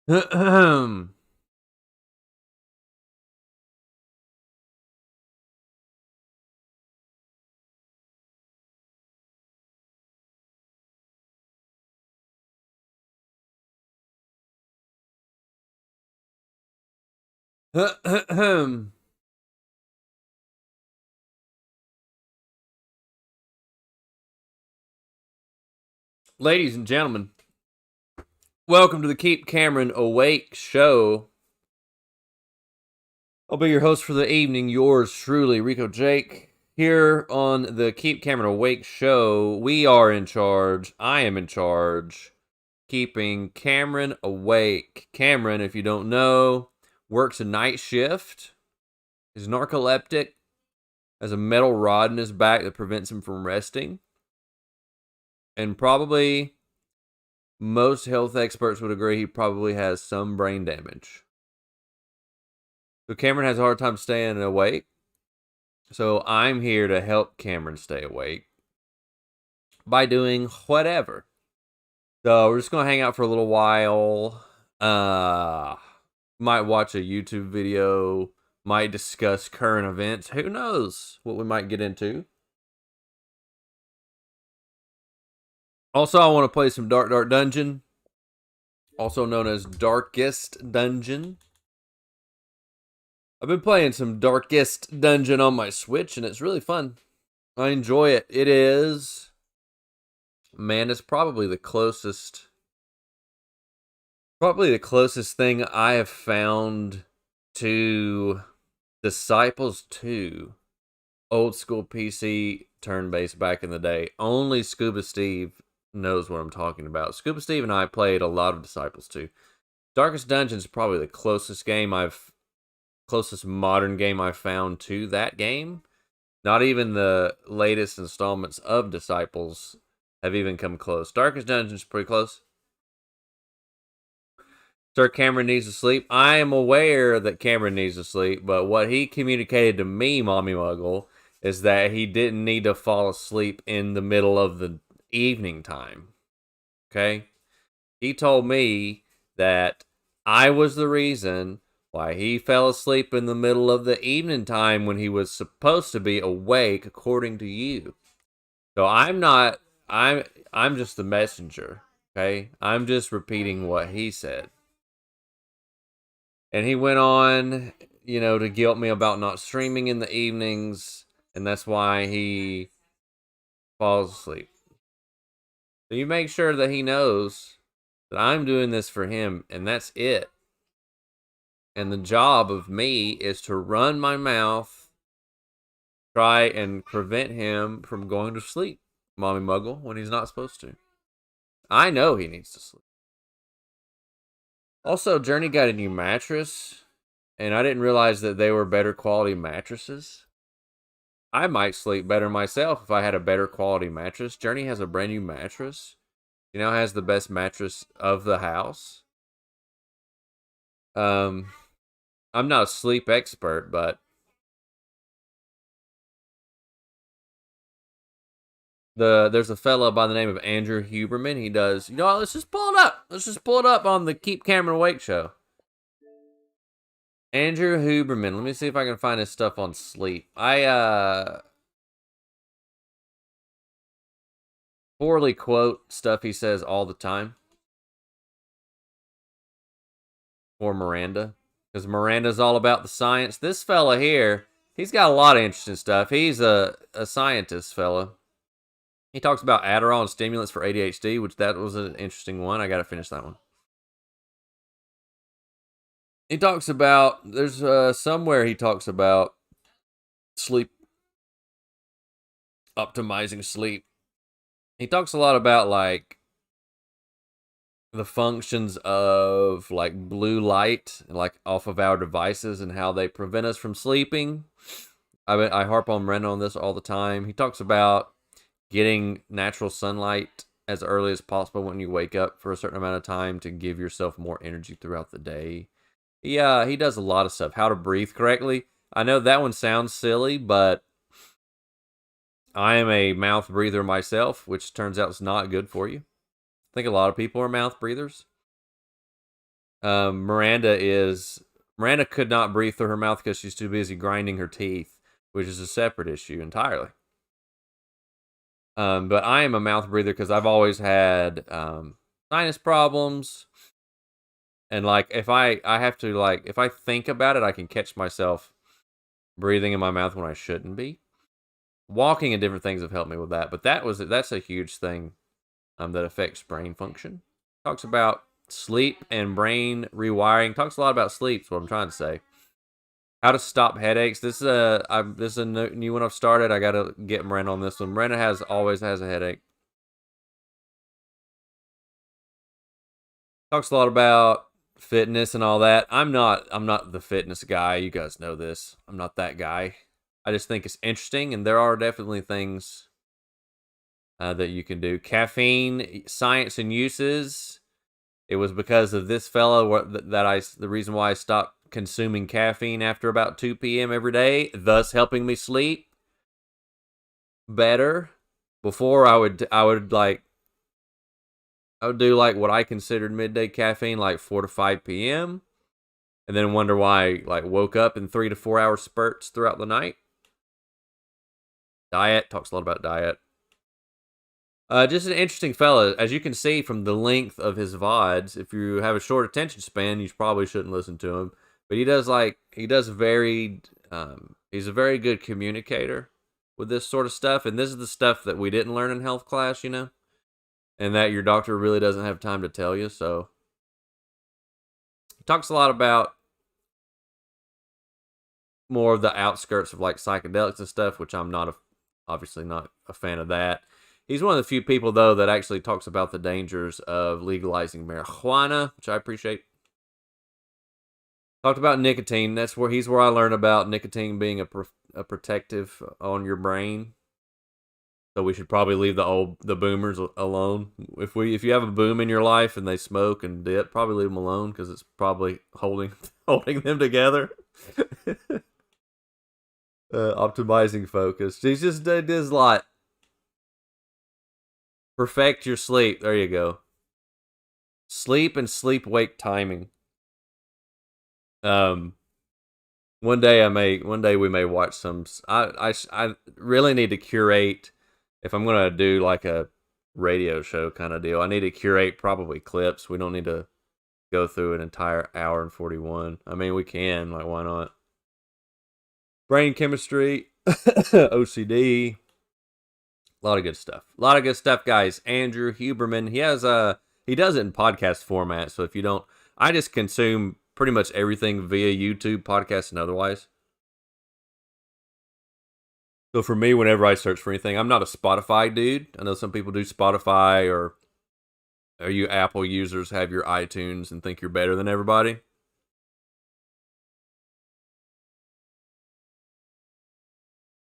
Ahem. Ahem. Ladies and gentlemen, welcome to the Keep Cameron Awake show. I'll be your host for the evening, yours truly, Rico Jake. Here on the Keep Cameron Awake show, we are in charge. I am in charge, keeping Cameron awake. Cameron, if you don't know, works a night shift, is narcoleptic, has a metal rod in his back that prevents him from resting, and probably most health experts would agree he probably has some brain damage. So Cameron has a hard time staying awake. So I'm here to help Cameron stay awake by doing whatever. So we're just gonna hang out for a little while. Might watch a YouTube video, might discuss current events. Who knows what we might get into. Also, I want to play some Dark Dungeon, also known as Darkest Dungeon. I've been playing some Darkest Dungeon on my Switch, and it's really fun. I enjoy it. It is, man, it's probably the closest thing I have found to Disciples 2, old school PC turn-based back in the day. Only Scuba Steve knows what I'm talking about. Scuba Steve and I played a lot of Disciples 2. Darkest Dungeon is probably the closest modern game I've found to that game. Not even the latest installments of Disciples have even come close. Darkest Dungeon is pretty close. Sir Cameron needs to sleep. I am aware that Cameron needs to sleep, but what he communicated to me, Mommy Muggle, is that he didn't need to fall asleep in the middle of the evening time. Okay? He told me that I was the reason why he fell asleep in the middle of the evening time when he was supposed to be awake, according to you. So I'm just the messenger. Okay? I'm just repeating what he said. And he went on, to guilt me about not streaming in the evenings, and that's why he falls asleep. So you make sure that he knows that I'm doing this for him, and that's it. And the job of me is to run my mouth, try and prevent him from going to sleep, Mommy Muggle, when he's not supposed to. I know he needs to sleep. Also, Journey got a new mattress, and I didn't realize that they were better quality mattresses. I might sleep better myself if I had a better quality mattress. Journey has a brand new mattress. She now has the best mattress of the house. I'm not a sleep expert, but there's a fella by the name of Andrew Huberman. He does, let's just pull it up. Let's just pull it up on the Keep Cameron Awake show. Andrew Huberman. Let me see if I can find his stuff on sleep. Poorly quote stuff he says all the time. Or Miranda. Because Miranda's all about the science. This fella here, he's got a lot of interesting stuff. He's a scientist fella. He talks about Adderall and stimulants for ADHD, which that was an interesting one. I got to finish that one. He talks about, there's somewhere he talks about sleep, optimizing sleep. He talks a lot about like the functions of like blue light, like off of our devices, and how they prevent us from sleeping. I harp on Miranda on this all the time. He talks about getting natural sunlight as early as possible when you wake up for a certain amount of time to give yourself more energy throughout the day. Yeah, he does a lot of stuff. How to breathe correctly. I know that one sounds silly, but I am a mouth breather myself, which turns out is not good for you. I think a lot of people are mouth breathers. Miranda could not breathe through her mouth because she's too busy grinding her teeth, which is a separate issue entirely. But I am a mouth breather because I've always had sinus problems, and like if I have to, like, if I think about it, I can catch myself breathing in my mouth when I shouldn't be. Walking and different things have helped me with that, but that's a huge thing that affects brain function. Talks about sleep and brain rewiring. Talks a lot about sleep. Is what I'm trying to say. How to stop headaches. This is a new one I've started. I gotta get Miranda on this one. Miranda always has a headache. Talks a lot about fitness and all that. I'm not the fitness guy. You guys know this. I'm not that guy. I just think it's interesting, and there are definitely things that you can do. Caffeine science and uses. It was because of this fellow the reason why I stopped consuming caffeine after about 2 p.m. every day, thus helping me sleep better. Before I would do like what I considered midday caffeine, like 4 to 5 p.m. and then wonder why I like woke up in 3 to 4 hour spurts throughout the night. Diet, talks a lot about diet. Just an interesting fella. As you can see from the length of his VODs, if you have a short attention span, you probably shouldn't listen to him. But he's a very good communicator with this sort of stuff. And this is the stuff that we didn't learn in health class, you know? And that your doctor really doesn't have time to tell you. So he talks a lot about more of the outskirts of like psychedelics and stuff, which I'm obviously not a fan of that. He's one of the few people, though, that actually talks about the dangers of legalizing marijuana, which I appreciate. Talked about nicotine. That's where I learned about nicotine being a protective on your brain. So we should probably leave the boomers alone. If you have a boom in your life and they smoke and dip, probably leave them alone because it's probably holding them together. Optimizing focus. He just does a lot. Perfect your sleep. There you go. Sleep and sleep-wake timing. One day we may watch some. I really need to curate. If I'm gonna do like a radio show kind of deal, I need to curate probably clips. We don't need to go through an entire hour and 41. I mean, we can. Like, why not? Brain chemistry, OCD. A lot of good stuff. Guys. Andrew Huberman, he does it in podcast format. So if you don't, I just consume pretty much everything via YouTube, podcasts, and otherwise. So for me, whenever I search for anything, I'm not a Spotify dude. I know some people do Spotify, or you Apple users have your iTunes and think you're better than everybody.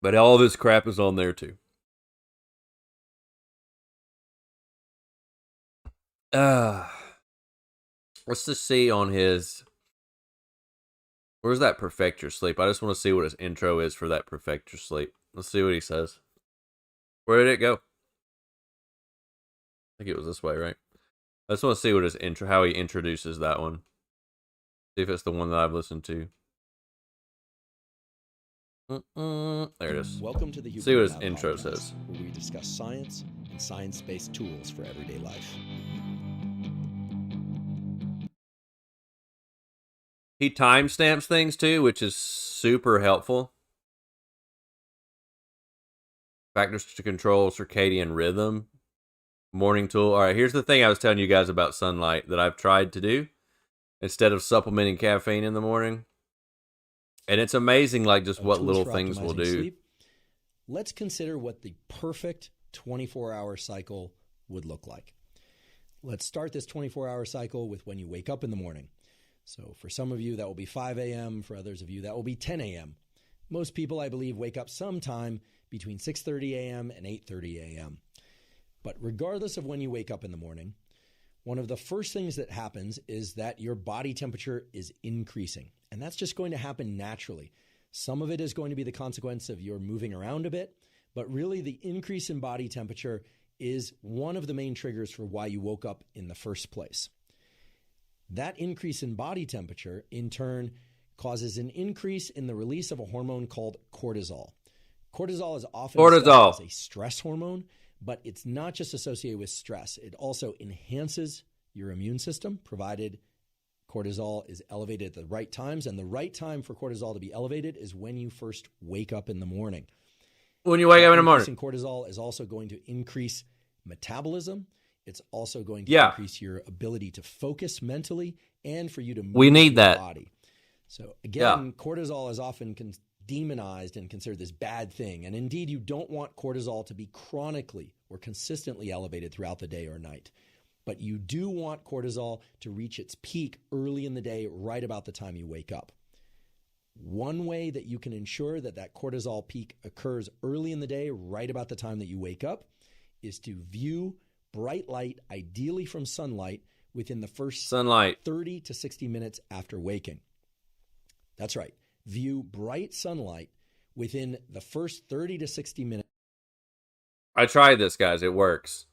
But all this crap is on there too. Let's just see on his. Where's that Perfect Your Sleep? I just want to see what his intro is for that Perfect Your Sleep. Let's see what he says. Where did it go? I think it was this way, right? I just want to see what his intro, how he introduces that one. See if it's the one that I've listened to. There it is. Welcome to the See what his intro says. Where we discuss science and science-based tools for everyday life. He timestamps things too, which is super helpful. Factors to control circadian rhythm. Morning tool. All right, here's the thing I was telling you guys about sunlight that I've tried to do instead of supplementing caffeine in the morning. And it's amazing, like, just what little things will do. Sleep. Let's consider what the perfect 24-hour cycle would look like. Let's start this 24-hour cycle with when you wake up in the morning. So for some of you, that will be 5 a.m. For others of you, that will be 10 a.m. Most people, I believe, wake up sometime between 6:30 a.m. and 8:30 a.m. But regardless of when you wake up in the morning, one of the first things that happens is that your body temperature is increasing. And that's just going to happen naturally. Some of it is going to be the consequence of your moving around a bit, but really the increase in body temperature is one of the main triggers for why you woke up in the first place. That increase in body temperature, in turn, causes an increase in the release of a hormone called cortisol. Cortisol is often studied as a stress hormone, but it's not just associated with stress. It also enhances your immune system, provided cortisol is elevated at the right times. And the right time for cortisol to be elevated is when you first wake up in the morning. When you wake up in the morning. Increasing cortisol is also going to increase metabolism. It's also going to increase your ability to focus mentally and for you to move your body. So again, cortisol is often demonized and considered this bad thing. And indeed, you don't want cortisol to be chronically or consistently elevated throughout the day or night. But you do want cortisol to reach its peak early in the day, right about the time you wake up. One way that you can ensure that that cortisol peak occurs early in the day, right about the time that you wake up, is to view bright light, ideally from sunlight, within the first 30 to 60 minutes after waking. That's right. View bright sunlight within the first 30 to 60 minutes. I tried this, guys. It works.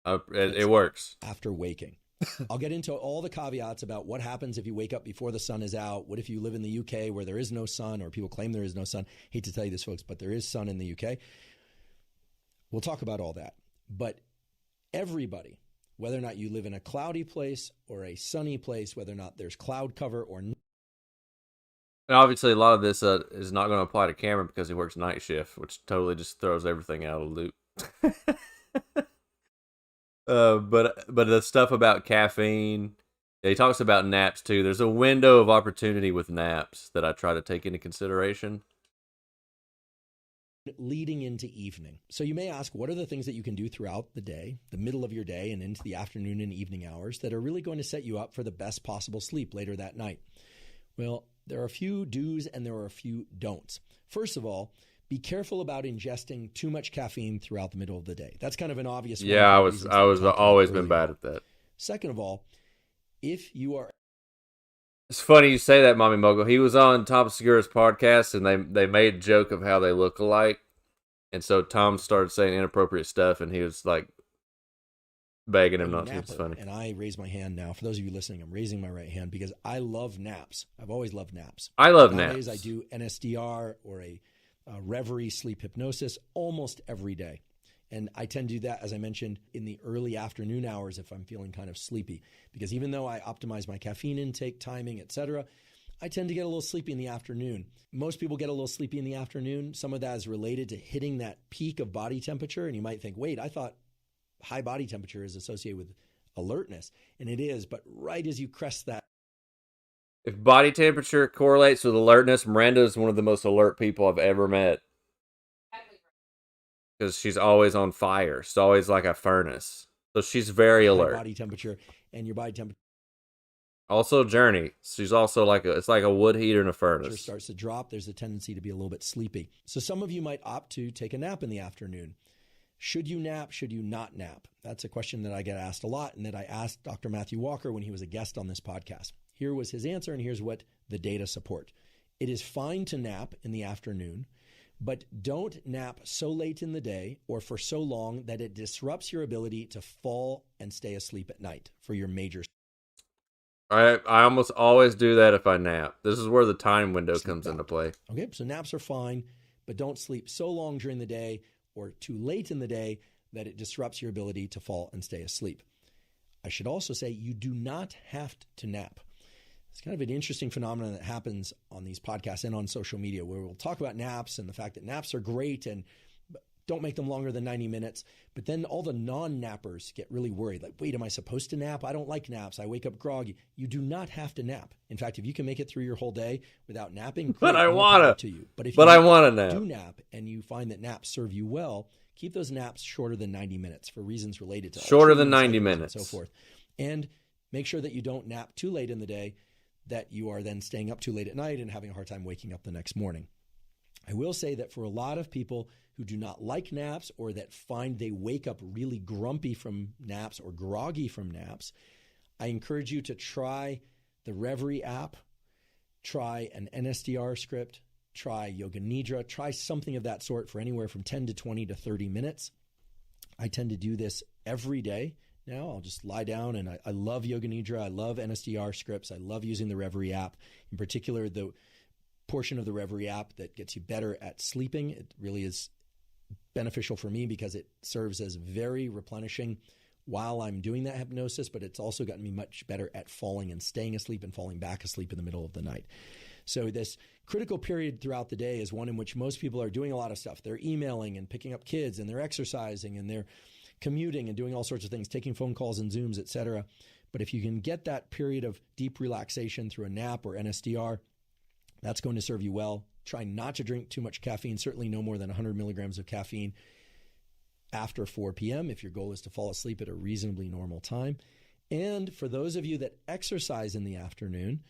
It works. After waking. I'll get into all the caveats about what happens if you wake up before the sun is out. What if you live in the UK where there is no sun, or people claim there is no sun? Hate to tell you this, folks, but there is sun in the UK. We'll talk about all that. But everybody, whether or not you live in a cloudy place or a sunny place, whether or not there's cloud cover or not. And obviously, a lot of this is not going to apply to Cameron because he works night shift, which totally just throws everything out of the loop. But the stuff about caffeine, he talks about naps too. There's a window of opportunity with naps that I try to take into consideration. Leading into evening. So you may ask, what are the things that you can do throughout the day, the middle of your day and into the afternoon and evening hours that are really going to set you up for the best possible sleep later that night? Well, there are a few do's and there are a few don'ts. First of all, be careful about ingesting too much caffeine throughout the middle of the day. That's kind of an obvious one. Yeah, I was always been bad at that. Second of all, if you are... It's funny you say that, Mommy Mogul. He was on Tom Segura's podcast, and they made a joke of how they look alike. And so Tom started saying inappropriate stuff, and he was like begging him not to. It's funny. And I raise my hand now. For those of you listening, I'm raising my right hand because I love naps. I've always loved naps. I love Nowadays, naps. I do NSDR or a Reverie sleep hypnosis almost every day. And I tend to do that, as I mentioned, in the early afternoon hours if I'm feeling kind of sleepy. Because even though I optimize my caffeine intake, timing, etc., I tend to get a little sleepy in the afternoon. Most people get a little sleepy in the afternoon. Some of that is related to hitting that peak of body temperature. And you might think, wait, I thought high body temperature is associated with alertness. And it is, but right as you crest that. If body temperature correlates with alertness, Miranda is one of the most alert people I've ever met. Because she's always on fire. She's always like a furnace. So she's very alert. Body temperature and your body temperature. Also Journey. She's also it's like a wood heater in a furnace. Starts to drop. There's a tendency to be a little bit sleepy. So some of you might opt to take a nap in the afternoon. Should you nap? Should you not nap? That's a question that I get asked a lot and that I asked Dr. Matthew Walker when he was a guest on this podcast. Here was his answer, and here's what the data support. It is fine to nap in the afternoon, but don't nap so late in the day or for so long that it disrupts your ability to fall and stay asleep at night for your major. I almost always do that if I nap. This is where the time window comes into play. Okay, so naps are fine, but don't sleep so long during the day or too late in the day that it disrupts your ability to fall and stay asleep. I should also say you do not have to nap. It's kind of an interesting phenomenon that happens on these podcasts and on social media where we'll talk about naps and the fact that naps are great and don't make them longer than 90 minutes. But then all the non-nappers get really worried. Like, wait, am I supposed to nap? I don't like naps. I wake up groggy. You do not have to nap. In fact, if you can make it through your whole day without napping, but I want to you. But if I want to nap. Do nap and you find that naps serve you well, keep those naps shorter than 90 minutes for reasons related to shorter than 90 minutes and so forth. And make sure that you don't nap too late in the day, that you are then staying up too late at night and having a hard time waking up the next morning. I will say that for a lot of people who do not like naps or that find they wake up really grumpy from naps or groggy from naps, I encourage you to try the Reverie app, try an NSDR script, try Yoga Nidra, try something of that sort for anywhere from 10 to 20 to 30 minutes. I tend to do this every day now. I'll just lie down, and I love Yoga Nidra. I love NSDR scripts. I love using the Reverie app, in particular the portion of the Reverie app that gets you better at sleeping. It really is beneficial for me because it serves as very replenishing while I'm doing that hypnosis, but it's also gotten me much better at falling and staying asleep and falling back asleep in the middle of the night. So this critical period throughout the day is one in which most people are doing a lot of stuff. They're emailing and picking up kids, and they're exercising, and they're commuting and doing all sorts of things, taking phone calls and Zooms, etc. But if you can get that period of deep relaxation through a nap or NSDR, that's going to serve you well. Try not to drink too much caffeine, certainly no more than 100 milligrams of caffeine after 4 p.m. if your goal is to fall asleep at a reasonably normal time. And for those of you that exercise in the afternoon,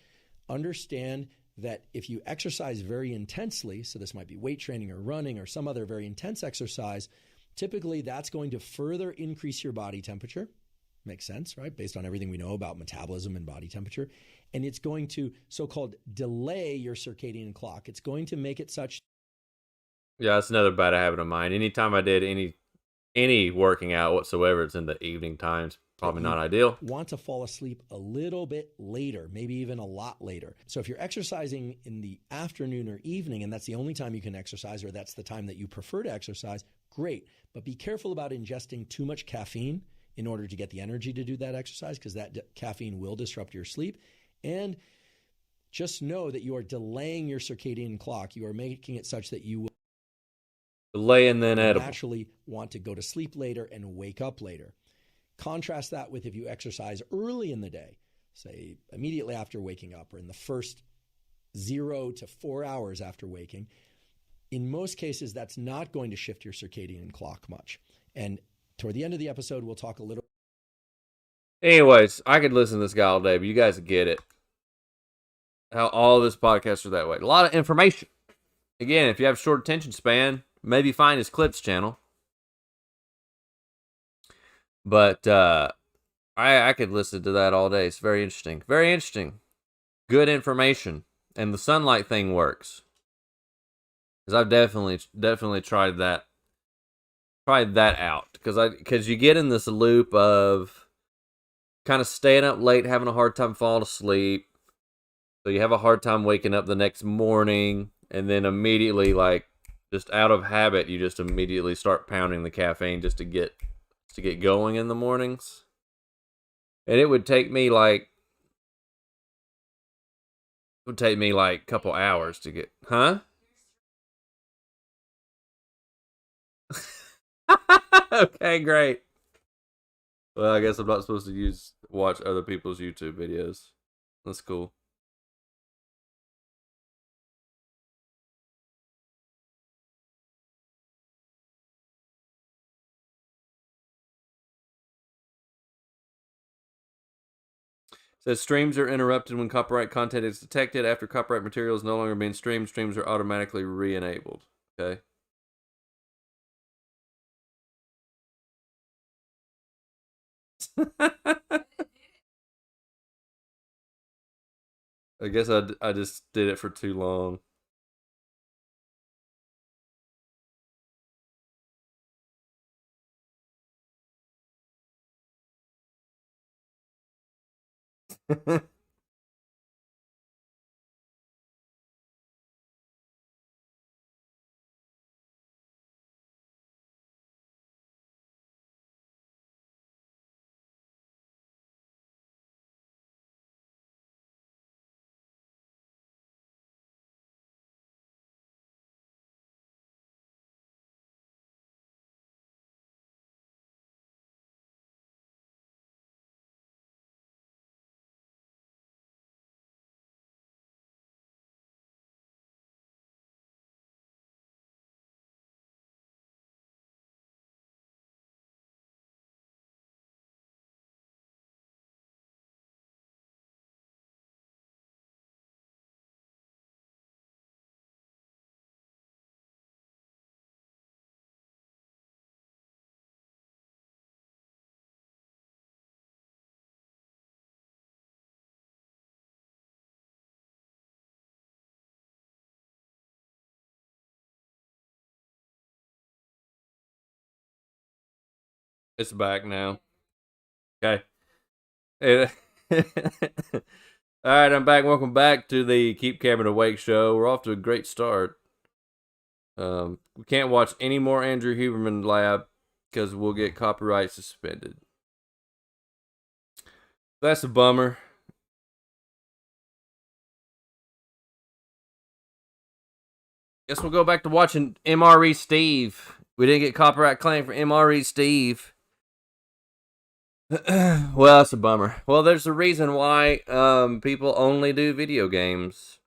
understand that if you exercise very intensely, so this might be weight training or running or some other very intense exercise, typically that's going to further increase your body temperature. Makes sense, right? Based on everything we know about metabolism and body temperature. And it's going to so-called delay your circadian clock. It's going to make it such. Yeah, that's another bad habit of mine. Anytime I did any working out whatsoever, it's in the evening times. Probably not ideal. Want to fall asleep a little bit later, maybe even a lot later. So if you're exercising in the afternoon or evening, and that's the only time you can exercise, or that's the time that you prefer to exercise, great. But be careful about ingesting too much caffeine in order to get the energy to do that exercise, because that caffeine will disrupt your sleep. And just know that you are delaying your circadian clock. You are making it such that you will delay and then edible. Naturally want to go to sleep later and wake up later. Contrast that with if you exercise early in the day, say immediately after waking up or in the first 0 to 4 hours after waking. In most cases, that's not going to shift your circadian clock much. And toward the end of the episode, we'll talk a little. Anyways, I could listen to this guy all day, but you guys get it. How all this podcasts are that way. A lot of information. Again, if you have short attention span, maybe find his Clips channel. But I could listen to that all day. It's very interesting. Very interesting. Good information. And the sunlight thing works. Because I've definitely tried that. Tried that out. Because you get in this loop of kind of staying up late, having a hard time falling asleep. So you have a hard time waking up the next morning. And then immediately, like, just out of habit, you just immediately start pounding the caffeine just to get going in the mornings. And it would take me like a couple hours to get, huh? Okay, great. Well, I guess I'm not supposed to watch other people's YouTube videos. That's cool. Says streams are interrupted when copyright content is detected. After copyright material is no longer being streamed, streams are automatically re-enabled. Okay. I guess I just did it for too long. It's back now. Okay. All right, I'm back. Welcome back to the Keep Cameron Awake show. We're off to a great start. We can't watch any more Andrew Huberman Lab because we'll get copyright suspended. That's a bummer. Guess we'll go back to watching MRE Steve. We didn't get copyright claim for MRE Steve. Well, that's a bummer. Well, there's a reason why people only do video games.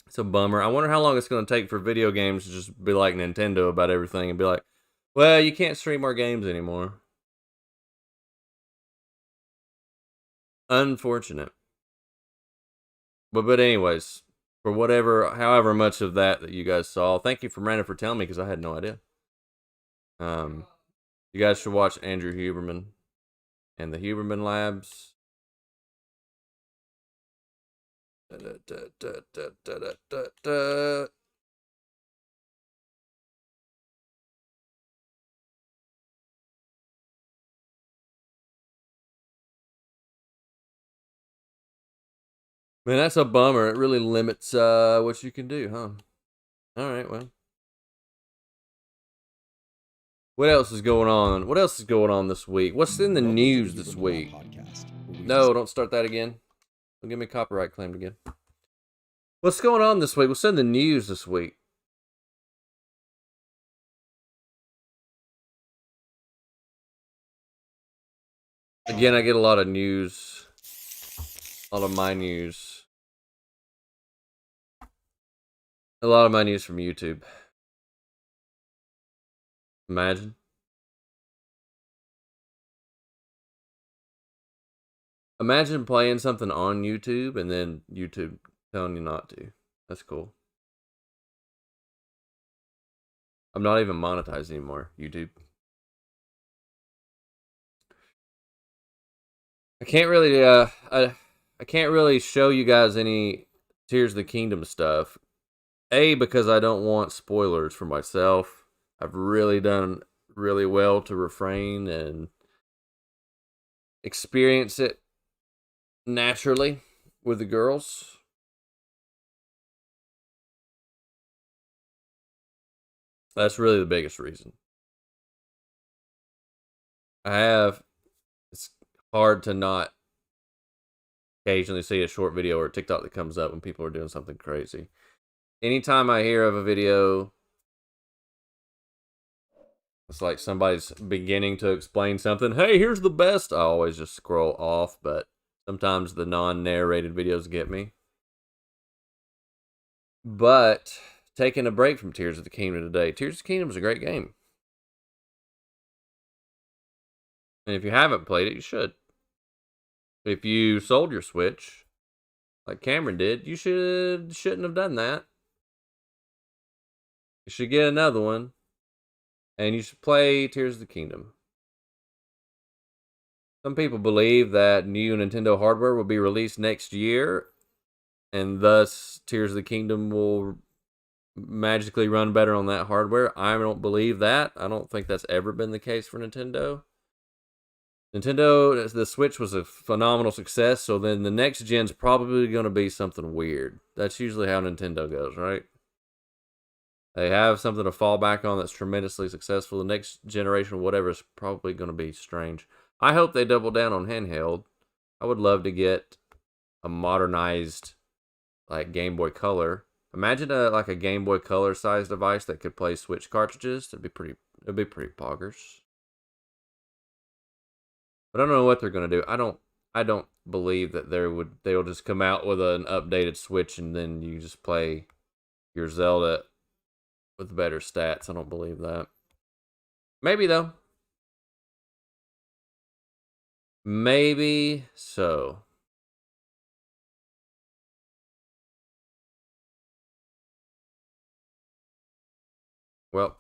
It's a bummer. I wonder how long it's going to take for video games to just be like Nintendo about everything and be like, well, you can't stream our games anymore. Unfortunate. But anyways, for however much of that you guys saw, thank you for Miranda for telling me because I had no idea. You guys should watch Andrew Huberman and the Huberman Labs. Man, that's a bummer. It really limits what you can do, huh? All right, well. What else is going on? What else is going on this week? What's in the news this week? No, don't start that again. Don't give me copyright claimed again. What's going on this week? What's in the news this week? Again, I get a lot of news. A lot of my news. A lot of my news from YouTube. Imagine. Imagine playing something on YouTube and then YouTube telling you not to. That's cool. I'm not even monetized anymore, YouTube. I can't really show you guys any Tears of the Kingdom stuff. A, because I don't want spoilers for myself. I've really done really well to refrain and experience it naturally with the girls. That's really the biggest reason. It's hard to not occasionally see a short video or a TikTok that comes up when people are doing something crazy. Anytime I hear of a video, it's like somebody's beginning to explain something. Hey, here's the best. I always just scroll off, but sometimes the non-narrated videos get me. But taking a break from Tears of the Kingdom today. Tears of the Kingdom is a great game. And if you haven't played it, you should. If you sold your Switch, like Cameron did, you shouldn't have done that. You should get another one. And you should play Tears of the Kingdom. Some people believe that new Nintendo hardware will be released next year, and thus Tears of the Kingdom will magically run better on that hardware. I don't believe that. I don't think that's ever been the case for Nintendo. The Switch was a phenomenal success, so then the next gen's probably going to be something weird. That's usually how Nintendo goes, right? They have something to fall back on that's tremendously successful. The next generation, whatever, is probably going to be strange. I hope they double down on handheld. I would love to get a modernized, like, Game Boy Color. Imagine a Game Boy Color size device that could play Switch cartridges. It'd be pretty poggers. But I don't know what they're gonna do. I don't believe that they'll just come out with an updated Switch and then you just play your Zelda with better stats. I don't believe that. Maybe though. Maybe so. Well,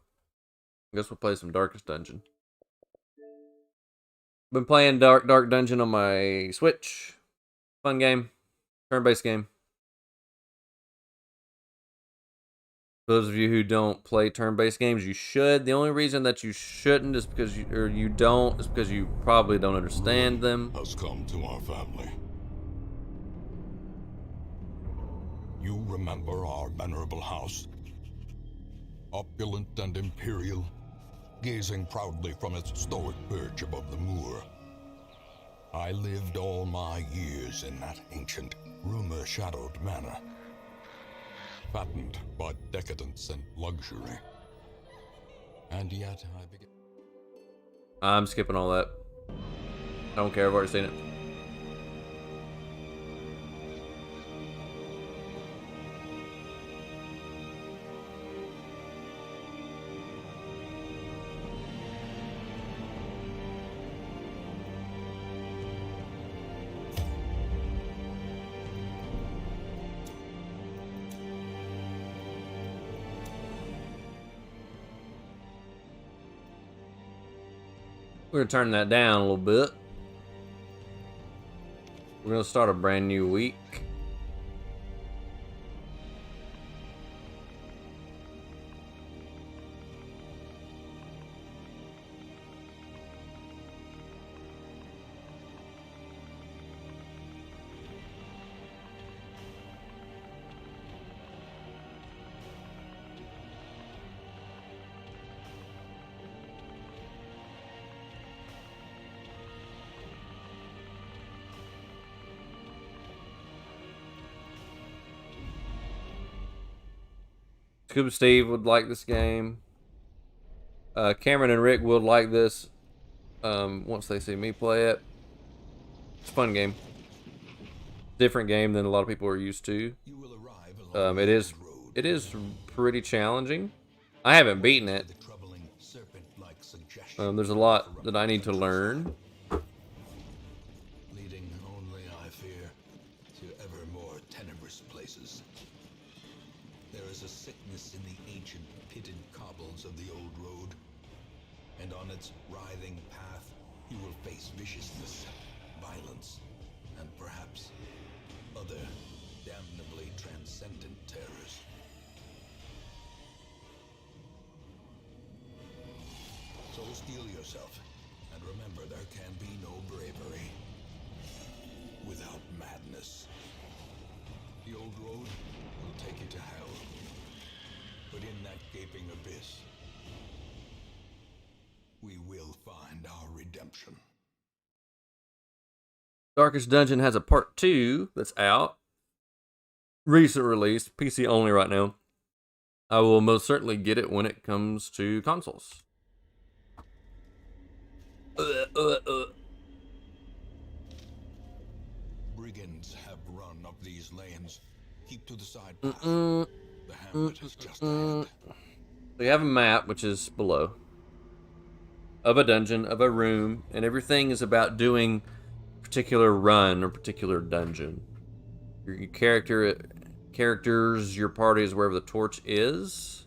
I guess we'll play some Darkest Dungeon. Been playing Dark Dungeon on my Switch. Fun game. Turn-based game. For those of you who don't play turn-based games, you should. The only reason that you shouldn't is because you don't is because you probably don't understand them. Has come to our family. You remember our venerable house? Opulent and imperial, gazing proudly from its stoic perch above the moor. I lived all my years in that ancient, rumor-shadowed manor, fattened by decadence and luxury. And yet I began... I'm skipping all that. I don't care, I've already seen it. We're going to turn that down a little bit. We're going to start a brand new week. Scuba Steve would like this game. Cameron and Rick would like this once they see me play it. It's a fun game. Different game than a lot of people are used to. It is pretty challenging. I haven't beaten it. There's a lot that I need to learn. Leading only, I fear, to ever more tenebrous places. There is a sickness in the ancient pitted cobbles of the old road, and on its writhing path you will face viciousness, violence, and perhaps other damnably transcendent terrors. So steel yourself, and remember there can be no bravery without madness. The old road will take you to hell. But in that gaping abyss, we will find our redemption. Darkest Dungeon has a part 2 that's out. Recent release, PC only right now. I will most certainly get it when it comes to consoles. Brigands have run up these lanes. Keep to the side path. The hamlet is just ahead. So you have a map, which is below, of a dungeon, of a room, and everything is about doing a particular run or particular dungeon. Your characters, your party is wherever the torch is.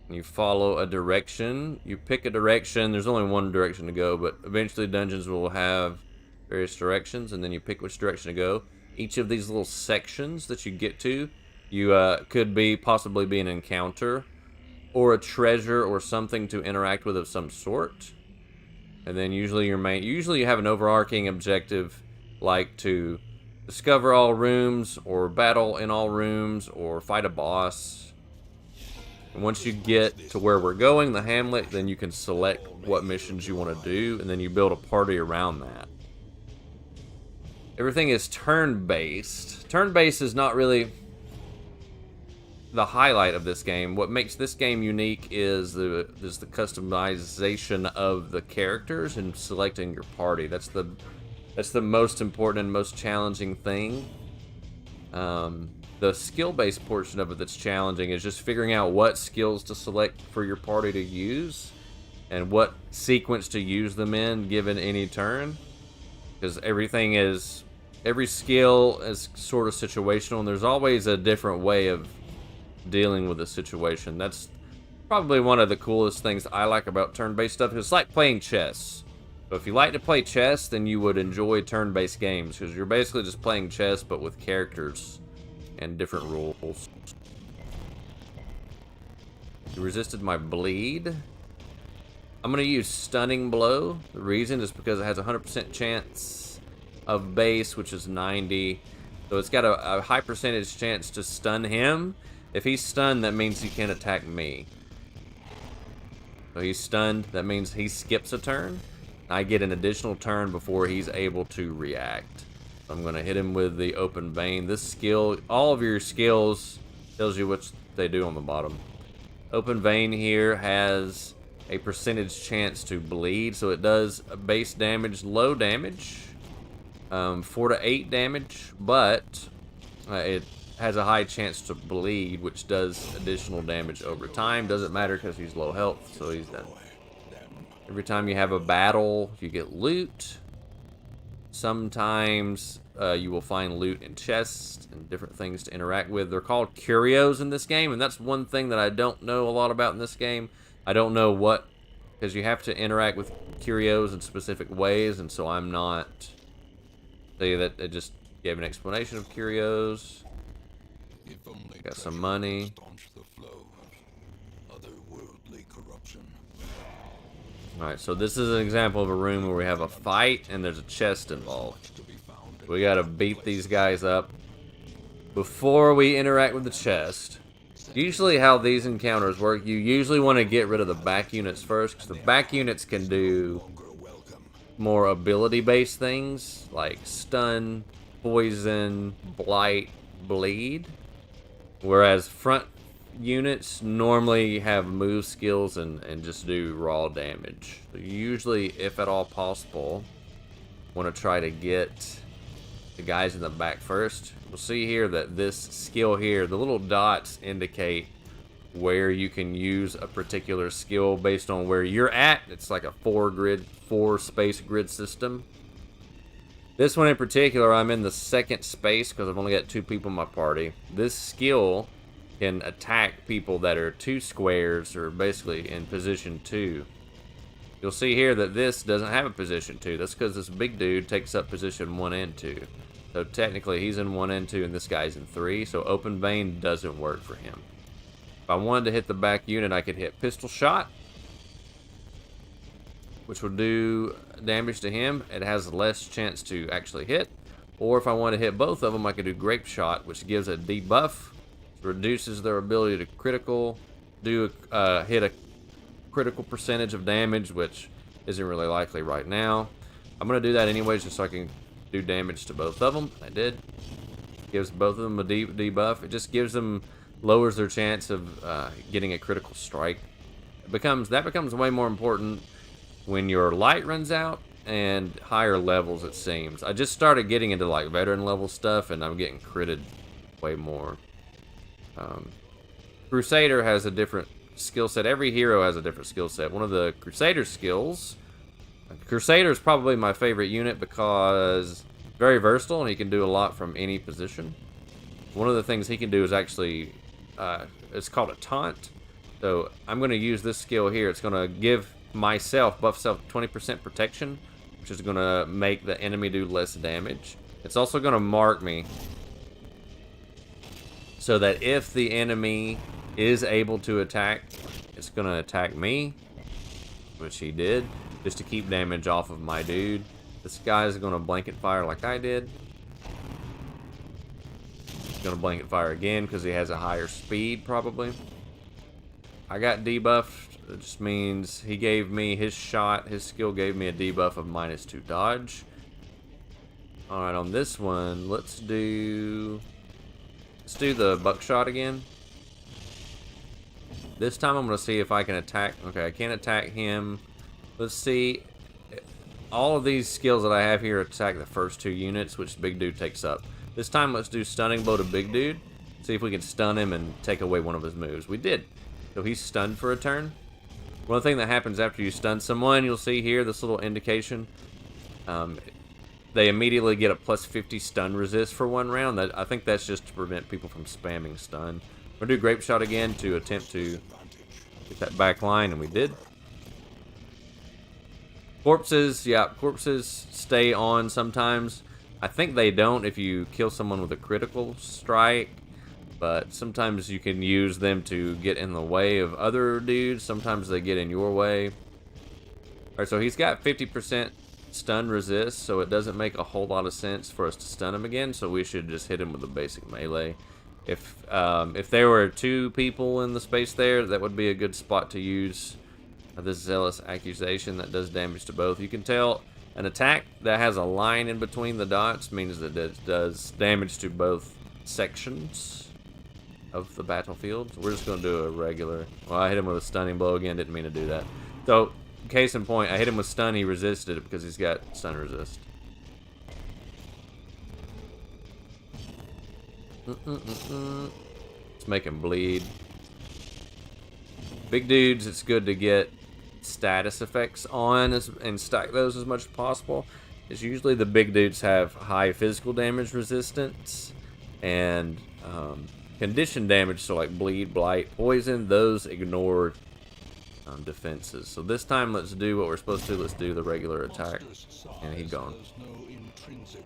And you follow a direction. You pick a direction. There's only one direction to go, but eventually dungeons will have various directions, and then you pick which direction to go. Each of these little sections that you get to, you could possibly be an encounter, or a treasure, or something to interact with of some sort. And then usually you have an overarching objective, like to discover all rooms, or battle in all rooms, or fight a boss. And once you get to where we're going, the hamlet, then you can select what missions you want to do, and then you build a party around that. Everything is turn-based. Turn-based is not really the highlight of this game. What makes this game unique is the customization of the characters and selecting your party. That's the most important and most challenging thing. The skill-based portion of it that's challenging is just figuring out what skills to select for your party to use and what sequence to use them in given any turn. Because every skill is sort of situational, and there's always a different way of dealing with a situation. That's probably one of the coolest things I like about turn-based stuff. It's like playing chess. So if you like to play chess, then you would enjoy turn-based games, because you're basically just playing chess but with characters and different rules. He resisted my bleed. I'm going to use Stunning Blow. The reason is because it has a 100% chance of base, which is 90. So it's got a high percentage chance to stun him. If he's stunned, that means he can't attack me. So he's stunned, that means he skips a turn. I get an additional turn before he's able to react. So I'm going to hit him with the Open Vein. This skill, all of your skills tells you what they do on the bottom. Open Vein here has a percentage chance to bleed, so it does base damage, low damage, 4 to 8 damage, but it has a high chance to bleed, which does additional damage over time. Doesn't matter because he's low health, so he's done. Every time you have a battle, you get loot. Sometimes you will find loot in chests and different things to interact with. They're called curios in this game, and that's one thing that I don't know a lot about in this game. I don't know what, because you have to interact with curios in specific ways, and so I'm not. See that it just gave an explanation of curios. Got some money. Alright, so this is an example of a room where we have a fight and there's a chest involved. We gotta beat these guys up before we interact with the chest. Usually how these encounters work, you usually want to get rid of the back units first, because the back units can do more ability-based things, like stun, poison, blight, bleed. Whereas front units normally have move skills and just do raw damage. So usually, if at all possible, want to try to get the guys in the back first. We'll see here that this skill here, the little dots indicate where you can use a particular skill based on where you're at. It's like a 4 space grid system. This one in particular, I'm in the second space because I've only got 2 people in my party. This skill can attack people that are 2 squares or basically in position 2. You'll see here that this doesn't have a position 2. That's because this big dude takes up position 1 and 2. So technically he's in 1 and 2 and this guy's in 3. So Open Vein doesn't work for him. If I wanted to hit the back unit, I could hit Pistol Shot, which will do damage to him. It has less chance to actually hit. Or if I want to hit both of them, I could do Grape Shot, which gives a debuff. Reduces their ability to critical, hit a critical percentage of damage, which isn't really likely right now. I'm going to do that anyways just so I can do damage to both of them. I did. Gives both of them a debuff. It just gives them, lowers their chance of getting a critical strike. That becomes way more important when your light runs out and higher levels, it seems. I just started getting into like veteran level stuff and I'm getting critted way more. Crusader has a different skill set. Every hero has a different skill set. One of the Crusader skills, Crusader is probably my favorite unit because very versatile and he can do a lot from any position. One of the things he can do is actually, it's called a taunt. So I'm going to use this skill here. It's going to give myself, buff self 20% protection, which is going to make the enemy do less damage. It's also going to mark me, so that if the enemy is able to attack, it's going to attack me, which he did, just to keep damage off of my dude. This guy's going to blanket fire like I did. He's going to blanket fire again because he has a higher speed, probably. I got debuffed. It just means he gave me his shot. His skill gave me a debuff of -2 dodge. Alright, on this one, let's do the buckshot again. This time I'm going to see if I can attack. Okay, I can't attack him. Let's see. All of these skills that I have here attack the first 2 units, which Big Dude takes up. This time let's do Stunning Blow to Big Dude. See if we can stun him and take away one of his moves. We did. So he's stunned for a turn. One thing that happens after you stun someone, you'll see here this little indication. They immediately get a +50 stun resist for 1 round. I think that's just to prevent people from spamming stun. We're going to do Grape Shot again to attempt to get that back line, and we did. Corpses, yeah, corpses stay on sometimes. I think they don't if you kill someone with a critical strike. but sometimes you can use them to get in the way of other dudes. Sometimes they get in your way. Alright, so he's got 50% stun resist, so it doesn't make a whole lot of sense for us to stun him again, so we should just hit him with a basic melee. If there were 2 people in the space there, that would be a good spot to use this Zealous Accusation that does damage to both. You can tell an attack that has a line in between the dots means that it does damage to both sections of the battlefield. So we're just going to do a regular... Well, I hit him with a stunning blow again, didn't mean to do that. So, case in point, I hit him with stun, he resisted it because he's got stun resist. Let's make him bleed. Big dudes, it's good to get status effects on and stack those as much as possible. It's usually the big dudes have high physical damage resistance and condition damage, so like bleed, blight, poison, those ignore defenses. So this time let's do what we're supposed to. Let's do the regular attack. And he's gone.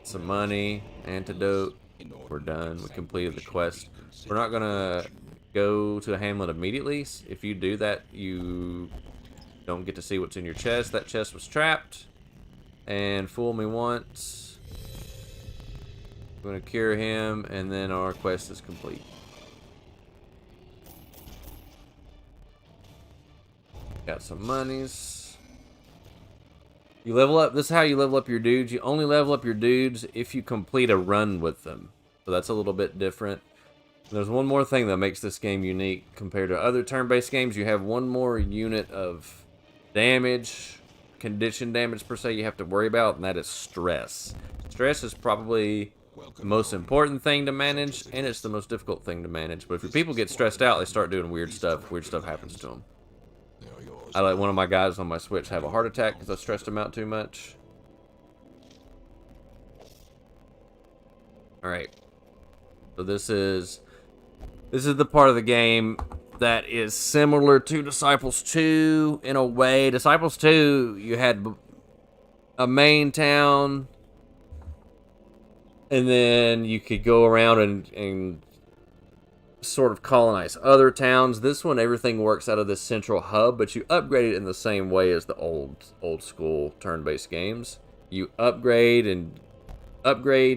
Some money, antidote. We're done. We completed the quest. We're not gonna go to Hamlet immediately. If you do that, you don't get to see what's in your chest. That chest was trapped. And fool me once. I'm gonna cure him, and then our quest is complete. Got some monies. You level up. This is how you level up your dudes. You only level up your dudes if you complete a run with them. So that's a little bit different. There's one more thing that makes this game unique compared to other turn-based games. You have one more unit of damage, condition damage per se, you have to worry about, and that is stress. Stress is probably the most important thing to manage, and it's the most difficult thing to manage. But if your people get stressed out, they start doing weird stuff. Weird stuff happens to them. I let one of my guys on my Switch have a heart attack because I stressed him out too much. Alright. So this is the part of the game that is similar to Disciples 2 in a way. Disciples 2, you had a main town, and then you could go around and sort of colonize other towns. This one, everything works out of this central hub, but you upgrade it in the same way as the old school turn-based games. You upgrade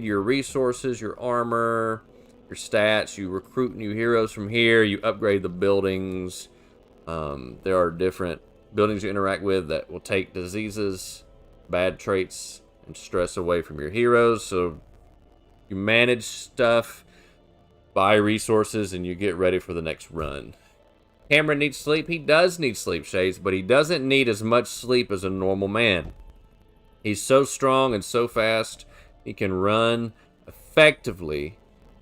your resources, your armor, your stats. You recruit new heroes from here. You upgrade the buildings. There are different buildings you interact with that will take diseases, bad traits, and stress away from your heroes. So you manage stuff, buy resources, and you get ready for the next run. Cameron needs sleep. He does need sleep, Shades, but he doesn't need as much sleep as a normal man. He's so strong and so fast, he can run effectively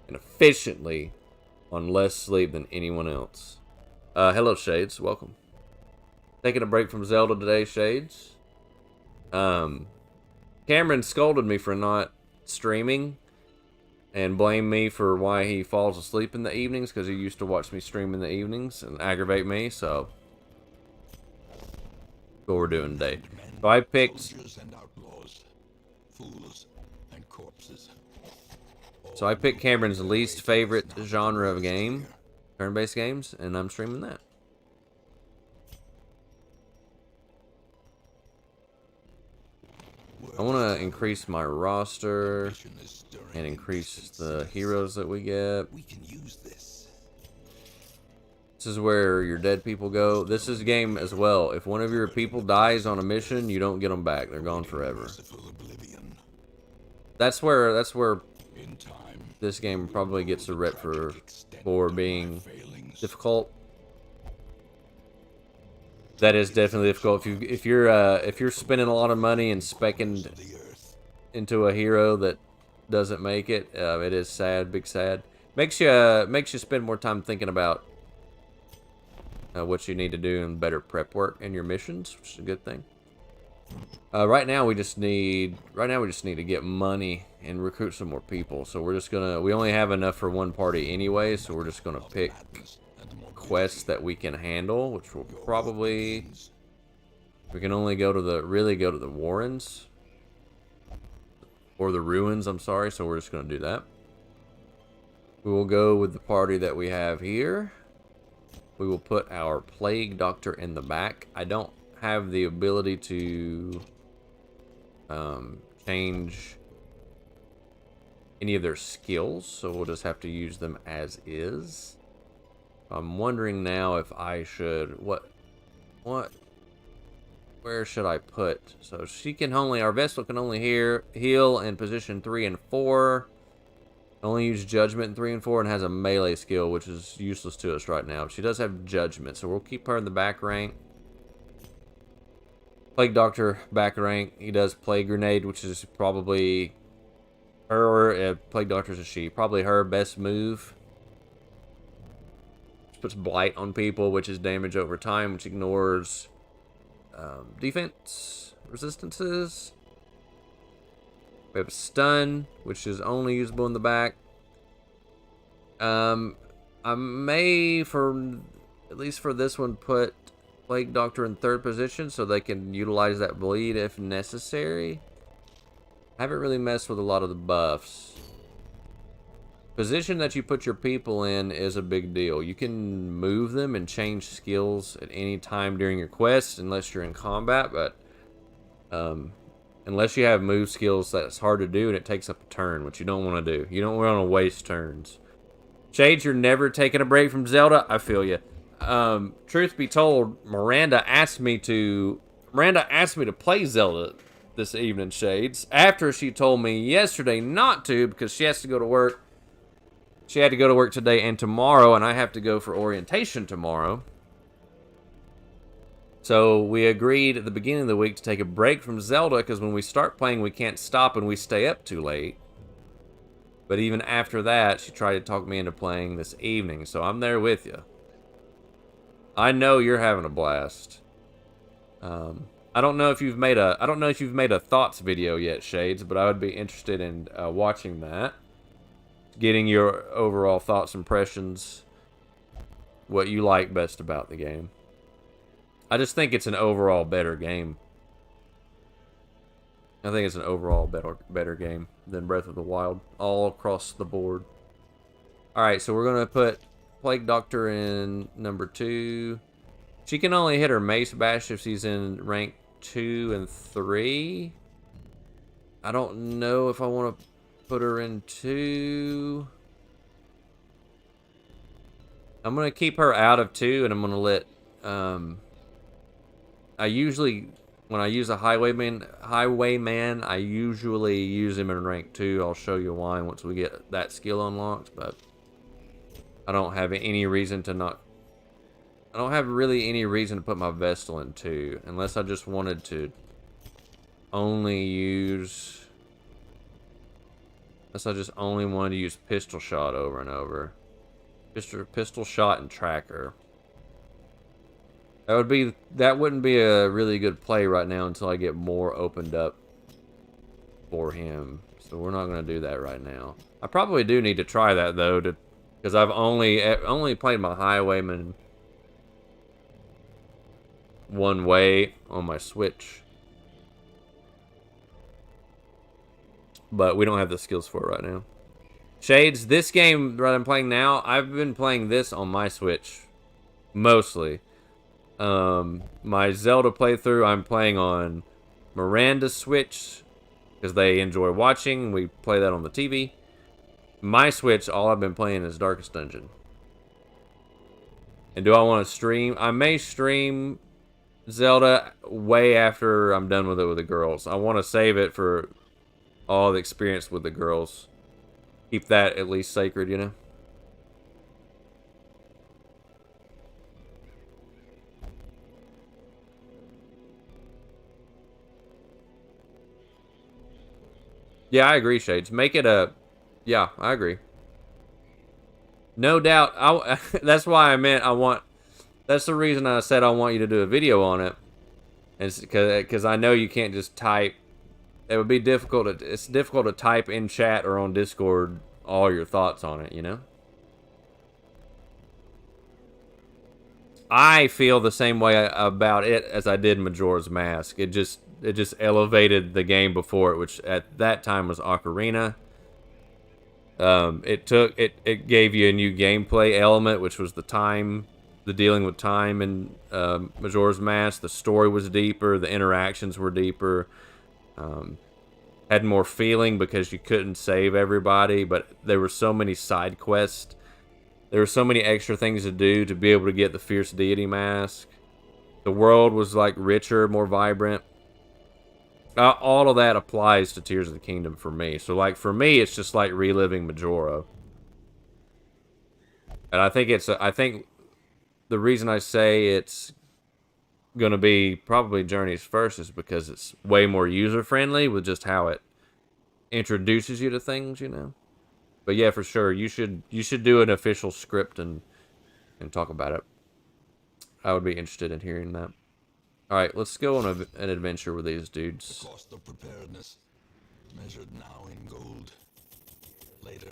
and efficiently on less sleep than anyone else. Hello, Shades. Welcome. Taking a break from Zelda today, Shades. Cameron scolded me for not streaming and blamed me for why he falls asleep in the evenings, because he used to watch me stream in the evenings and aggravate me, so that's what we're doing today. So I picked... So I picked Cameron's least favorite genre of game, turn-based games, and I'm streaming that. I want to increase my roster and increase the heroes that we get. This is where your dead people go. This is a game as well. If one of your people dies on a mission, you don't get them back. They're gone forever. That's where this game probably gets a rep for being difficult. That is definitely difficult. If you're spending a lot of money and speccing into a hero that doesn't make it, it is sad, big sad. Makes you spend more time thinking about what you need to do and better prep work in your missions, which is a good thing. Right now we just need to get money and recruit some more people. So we only have enough for one party anyway, so we're just gonna pick quests that we can handle, which will probably, we can only go to the Warrens or the Ruins, I'm sorry, so we're just gonna do that. We will go with the party that we have here. We will put our Plague Doctor in the back. I don't have the ability to change any of their skills, so we'll just have to use them as is. I'm wondering now if I should... Where should I put? So she can only... Our Vestal can only heal in position 3 and 4. Only use Judgment in 3 and 4 and has a melee skill, which is useless to us right now. She does have Judgment, so we'll keep her in the back rank. Plague Doctor, back rank. He does Plague Grenade, which is probably her... Plague Doctor's a she. Probably her best move. She puts Blight on people, which is damage over time, which ignores defense, resistances. We have Stun, which is only usable in the back. I may, at least for this one, put Plague Doctor in 3rd position so they can utilize that bleed if necessary. I haven't really messed with a lot of the buffs. Position that you put your people in is a big deal. You can move them and change skills at any time during your quest unless you're in combat, but unless you have move skills, that's hard to do and it takes up a turn, which you don't want to do. You don't want to waste turns. Shades, you're never taking a break from Zelda. I feel you. Truth be told, Miranda asked me to play Zelda this evening, Shades, after she told me yesterday not to because she has to go to work. She had to go to work today and tomorrow, and I have to go for orientation tomorrow. So we agreed at the beginning of the week to take a break from Zelda because when we start playing, we can't stop and we stay up too late. But even after that, she tried to talk me into playing this evening, so I'm there with you. I know you're having a blast. I don't know if you've made a thoughts video yet, Shades, but I would be interested in watching that. Getting your overall thoughts, impressions, what you like best about the game. I just think it's an overall better game. I think it's an overall better game than Breath of the Wild, all across the board. Alright, so we're going to put Plague Doctor in number 2. She can only hit her Mace Bash if she's in rank 2 and 3. I don't know if I want to put her in 2. I'm going to keep her out of 2, and I'm going to let... I usually... When I use a Highwayman, I usually use him in rank 2. I'll show you why once we get that skill unlocked, but... I don't have any reason to not... I don't have really any reason to put my Vestal in 2, unless I just wanted to only use... Unless I just only wanted to use Pistol Shot over and over. Pistol Shot and Tracker. That wouldn't be a really good play right now until I get more opened up for him. So we're not going to do that right now. I probably do need to try that though, because I've only played my Highwayman one way on my Switch. But we don't have the skills for it right now. Shades, this game that I'm playing now, I've been playing this on my Switch. Mostly. My Zelda playthrough, I'm playing on Miranda's Switch. Because they enjoy watching. We play that on the TV. My Switch, all I've been playing is Darkest Dungeon. And do I want to stream? I may stream Zelda way after I'm done with it with the girls. I want to save it for all the experience with the girls. Keep that at least sacred, you know? Yeah, I agree, Shades. Make it a... Yeah, I agree. No doubt. That's why I meant I want... That's the reason I said I want you to do a video on it. Because I know you can't just type... It would be difficult. It's difficult to type in chat or on Discord all your thoughts on it, you know? I feel the same way about it as I did Majora's Mask. It just elevated the game before it, which at that time was Ocarina. It gave you a new gameplay element, which was the dealing with time in Majora's Mask. The story was deeper, the interactions were deeper, had more feeling because you couldn't save everybody, but there were so many side quests. There were so many extra things to do to be able to get the Fierce Deity mask. The world was like richer, more vibrant. All of that applies to Tears of the Kingdom for me. So like for me, it's just like reliving Majora. And I think the reason I say it's gonna be probably Journey's first is because it's way more user friendly with just how it introduces you to things, you know. But yeah, for sure, you should do an official script and talk about it. I would be interested in hearing that. All right, let's go on an adventure with these dudes. The cost of preparedness, measured now in gold, later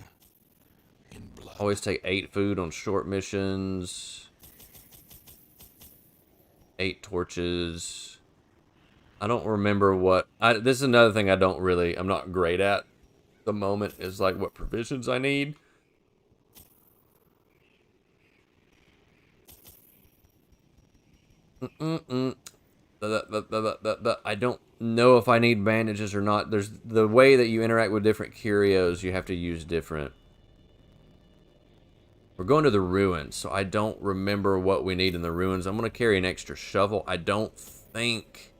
in blood. Always take 8 food on short missions. 8 torches. I don't remember what... this is another thing I'm not great at the moment, is like what provisions I need. I don't know if I need bandages or not. There's the way that you interact with different curios, you have to use different. We're going to the ruins, so I don't remember what we need in the ruins. I'm going to carry an extra shovel. I don't think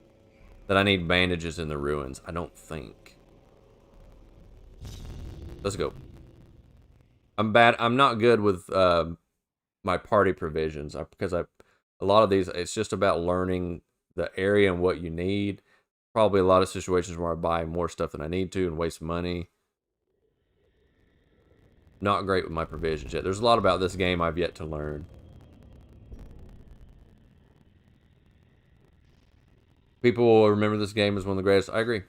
that I need bandages in the ruins. I don't think. Let's go. I'm not good with my party provisions because a lot of these, it's just about learning the area and what you need. Probably a lot of situations where I buy more stuff than I need to and waste money. Not great with my provisions yet. There's a lot about this game I've yet to learn. People will remember this game as one of the greatest. I agree.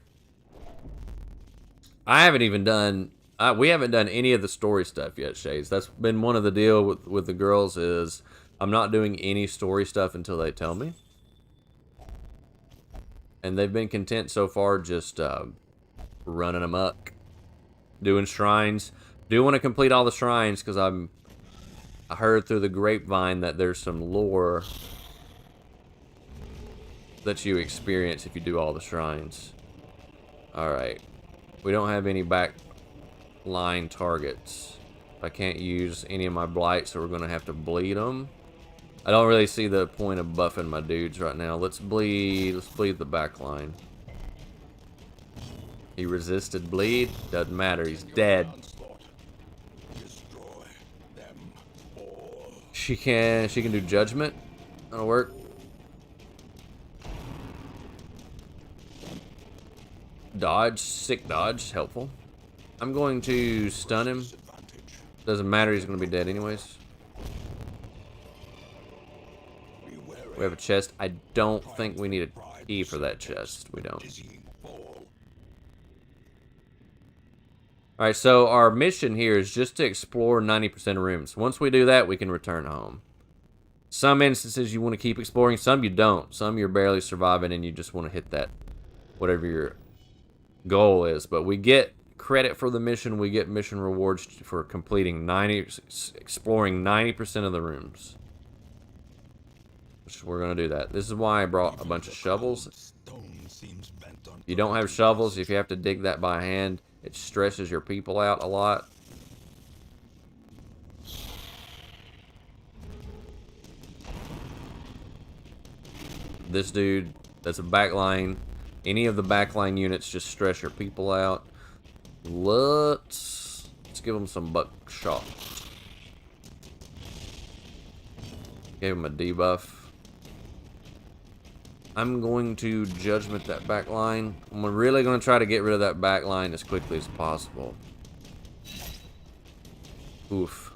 I haven't even done... we haven't done any of the story stuff yet, Shades. That's been one of the deal with the girls is I'm not doing any story stuff until they tell me. And they've been content so far just running amok. Doing shrines. Do want to complete all the shrines because I heard through the grapevine that there's some lore that you experience if you do all the shrines. Alright. We don't have any back line targets. I can't use any of my blights, so we're going to have to bleed them. I don't really see the point of buffing my dudes right now. Let's bleed the back line. He resisted bleed. Doesn't matter. He's dead. She can do judgment. That'll work. Dodge, sick dodge, helpful. I'm going to stun him. Doesn't matter, he's going to be dead anyways. We have a chest. I don't think we need a key for that chest. We don't. Alright, so our mission here is just to explore 90% of rooms. Once we do that, we can return home. Some instances you want to keep exploring, some you don't. Some you're barely surviving and you just want to hit that, whatever your goal is. But we get credit for the mission, we get mission rewards for completing exploring 90% of the rooms. Which we're going to do that. This is why I brought a bunch of shovels. If you don't have shovels, if you have to dig that by hand, it stresses your people out a lot. This dude, that's a backline. Any of the backline units just stress your people out. Let's give him some buckshot. Gave him a debuff. I'm going to judgment that back line. I'm really going to try to get rid of that back line as quickly as possible. Oof.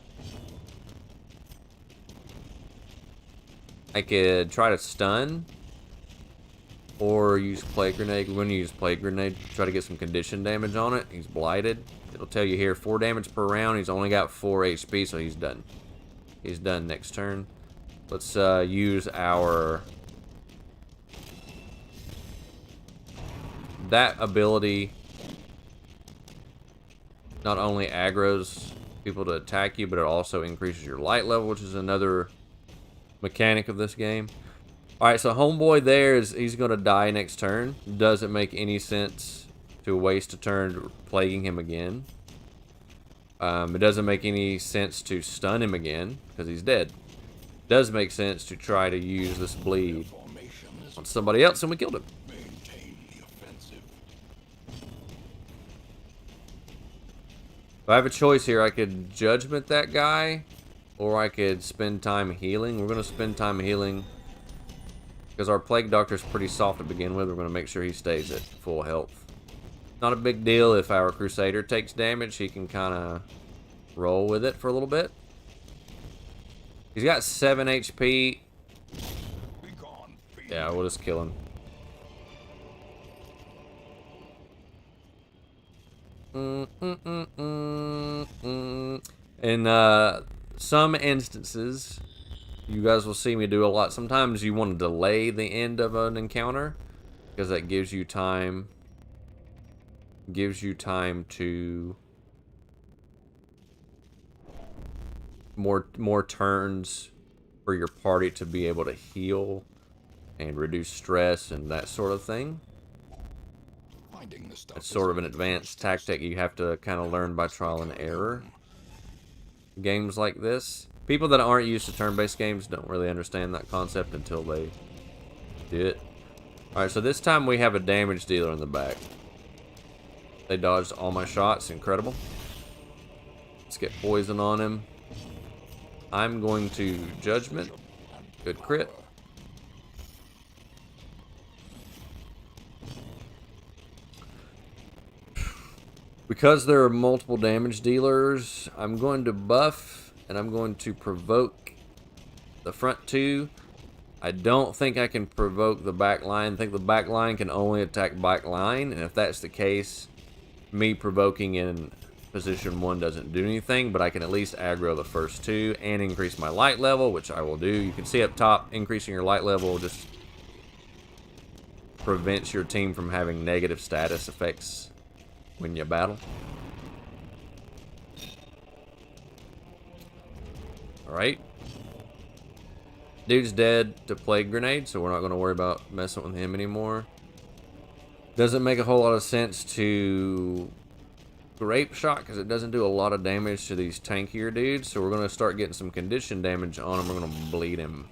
I could try to stun or use plague grenade. We're going to use plague grenade. Try to get some condition damage on it. He's blighted. It'll tell you here 4 damage per round. He's only got 4 HP, so he's done. He's done next turn. Let's use our... that ability not only aggroes people to attack you, but it also increases your light level, which is another mechanic of this game. Alright, so homeboy there he's going to die next turn. Doesn't make any sense to waste a turn plaguing him again. It doesn't make any sense to stun him again, because he's dead. Does make sense to try to use this bleed on somebody else, and we killed him. If I have a choice here, I could judgment that guy, or I could spend time healing. We're going to spend time healing, because our Plague Doctor's pretty soft to begin with. We're going to make sure he stays at full health. Not a big deal if our Crusader takes damage. He can kind of roll with it for a little bit. He's got 7 HP. Yeah, we'll just kill him. In some instances, you guys will see me do a lot. Sometimes you want to delay the end of an encounter, because that gives you time. To more turns for your party to be able to heal and reduce stress and that sort of thing. It's sort of an advanced tactic you have to kind of learn by trial and error. Games like this, people that aren't used to turn-based games don't really understand that concept until they do it. Alright, so this time we have a damage dealer in the back. They dodged all my shots. Incredible. Let's get poison on him. I'm going to judgment. Good crit. Because there are multiple damage dealers, I'm going to buff and I'm going to provoke the front two. I don't think I can provoke the back line. I think the back line can only attack back line, and if that's the case, me provoking in position 1 doesn't do anything, but I can at least aggro the first two and increase my light level, which I will do. You can see up top, increasing your light level just prevents your team from having negative status effects when you battle. Alright. Dude's dead to Plague Grenade, so we're not going to worry about messing with him anymore. Doesn't make a whole lot of sense to Grape Shot, because it doesn't do a lot of damage to these tankier dudes, so we're going to start getting some condition damage on him. We're going to bleed him.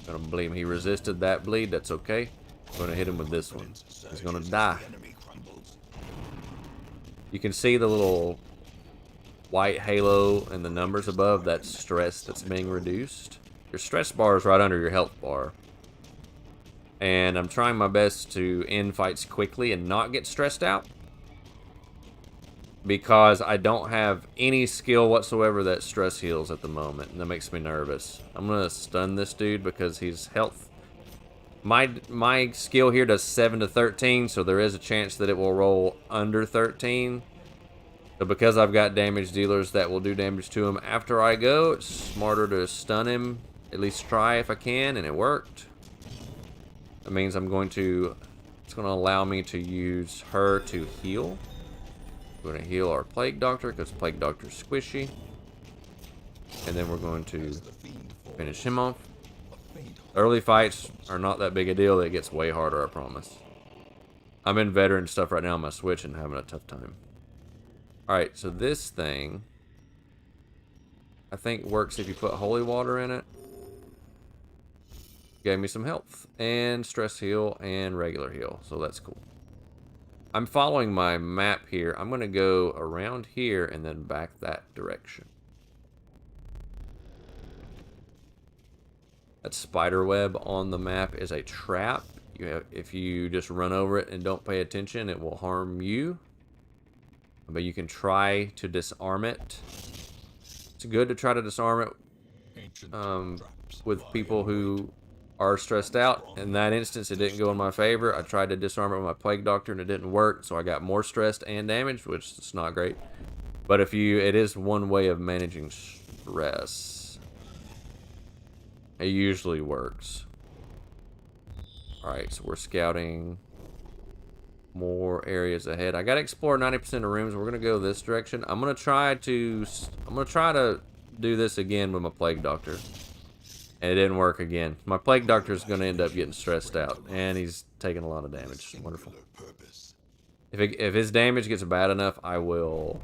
Going to bleed him. He resisted that bleed. That's okay. I'm going to hit him with this one. He's going to die. You can see the little white halo and the numbers above. That's stress that's being reduced. Your stress bar is right under your health bar. And I'm trying my best to end fights quickly and not get stressed out, because I don't have any skill whatsoever that stress heals at the moment, and that makes me nervous. I'm going to stun this dude because he's health. My skill here does 7 to 13, so there is a chance that it will roll under 13. So because I've got damage dealers that will do damage to him after I go, it's smarter to stun him, at least try if I can, and it worked. That means it's going to allow me to use her to heal. We're going to heal our Plague Doctor, because Plague Doctor's squishy. And then we're going to finish him off. Early fights are not that big a deal. It gets way harder, I promise. I'm in veteran stuff right now on my Switch and having a tough time. Alright, so this thing, I think works if you put holy water in it. Gave me some health and stress heal and regular heal, so that's cool. I'm following my map here. I'm going to go around here and then back that direction. That spider web on the map is a trap. If you just run over it and don't pay attention, it will harm you. But you can try to disarm it. It's good to try to disarm it with people who are stressed out. In that instance, it didn't go in my favor. I tried to disarm it with my Plague Doctor and it didn't work, so I got more stressed and damaged, which is not great. But it is one way of managing stress. It usually works. Alright, so we're scouting more areas ahead. I gotta explore 90% of rooms. We're gonna go this direction. I'm gonna try to do this again with my Plague Doctor. And it didn't work again. My Plague Doctor is gonna end up getting stressed out. And he's taking a lot of damage. Wonderful. If his damage gets bad enough, I will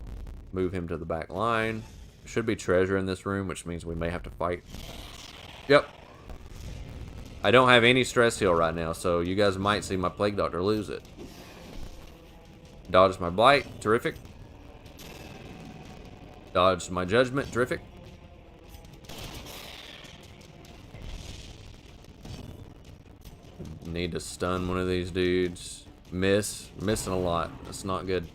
move him to the back line. There should be treasure in this room, which means we may have to fight. Yep. I don't have any stress heal right now, so you guys might see my Plague Doctor lose it. Dodged my Blight. Terrific. Dodged my Judgment. Terrific. Need to stun one of these dudes. Missing a lot. That's not good.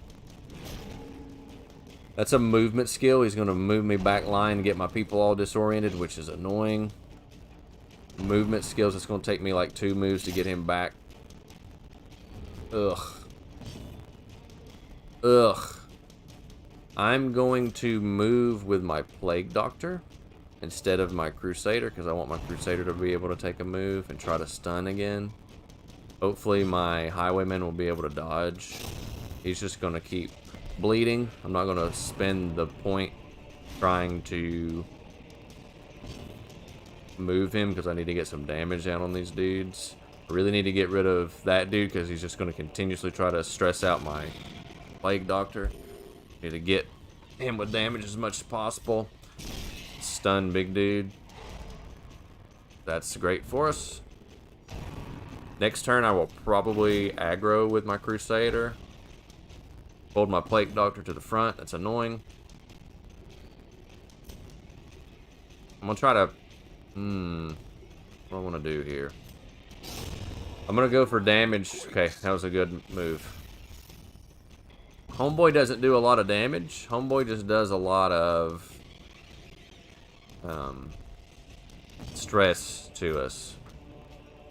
That's a movement skill. He's going to move me back line and get my people all disoriented, which is annoying. Movement skills, it's going to take me like 2 moves to get him back. Ugh. Ugh. I'm going to move with my Plague Doctor instead of my Crusader, because I want my Crusader to be able to take a move and try to stun again. Hopefully my Highwayman will be able to dodge. He's just going to keep bleeding. I'm not going to spend the point trying to move him because I need to get some damage down on these dudes. I really need to get rid of that dude because he's just going to continuously try to stress out my Plague Doctor. Need to get him with damage as much as possible. Stun big dude. That's great for us. Next turn I will probably aggro with my Crusader. Hold my Plague Doctor to the front. That's annoying. I'm gonna try to... what do I want to do here? I'm gonna go for damage. Okay, that was a good move. Homeboy doesn't do a lot of damage. Homeboy just does a lot of stress to us.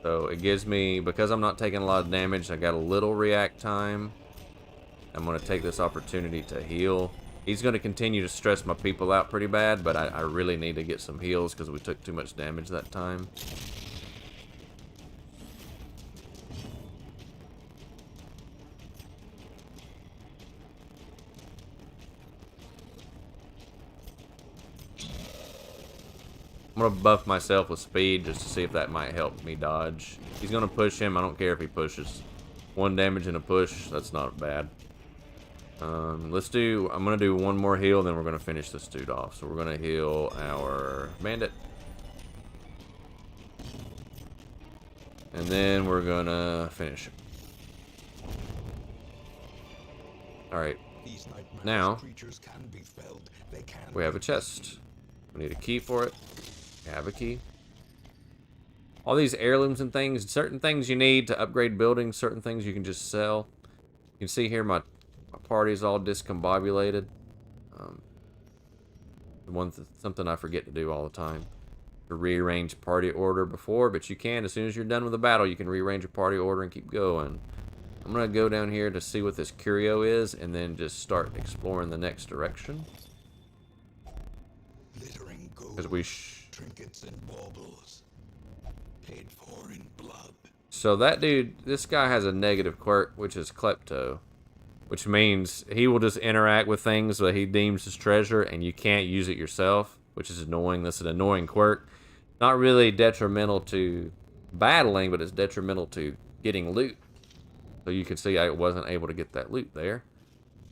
So it gives me, because I'm not taking a lot of damage, I got a little react time. I'm going to take this opportunity to heal. He's going to continue to stress my people out pretty bad, but I really need to get some heals because we took too much damage that time. I'm going to buff myself with speed just to see if that might help me dodge. He's going to push him. I don't care if he pushes. 1 damage and a push. That's not bad. I'm going to do one more heal, then we're going to finish this dude off. So we're going to heal our bandit. And then we're going to finish him. Alright. Now, we have a chest. We need a key for it. We have a key. All these heirlooms and things, certain things you need to upgrade buildings, certain things you can just sell. You can see here my party is all discombobulated. Something I forget to do all the time. To rearrange party order before, but you can, as soon as you're done with the battle, you can rearrange your party order and keep going. I'm going to go down here to see what this curio is, and then just start exploring the next direction. Because we trinkets and baubles paid for in blood. So that dude, this guy has a negative quirk, which is Klepto, which means he will just interact with things that he deems as treasure, and you can't use it yourself, which is annoying. That's an annoying quirk. Not really detrimental to battling, but it's detrimental to getting loot. So you can see I wasn't able to get that loot there.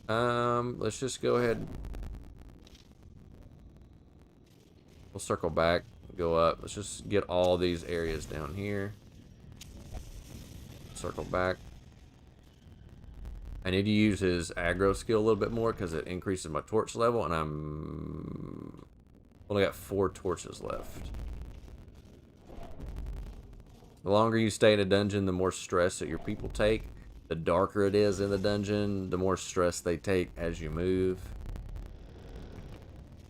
Let's just go ahead. We'll circle back, go up. Let's just get all these areas down here. Circle back. I need to use his aggro skill a little bit more because it increases my torch level, and I'm only got 4 torches left. The longer you stay in a dungeon, the more stress that your people take. The darker it is in the dungeon, the more stress they take as you move.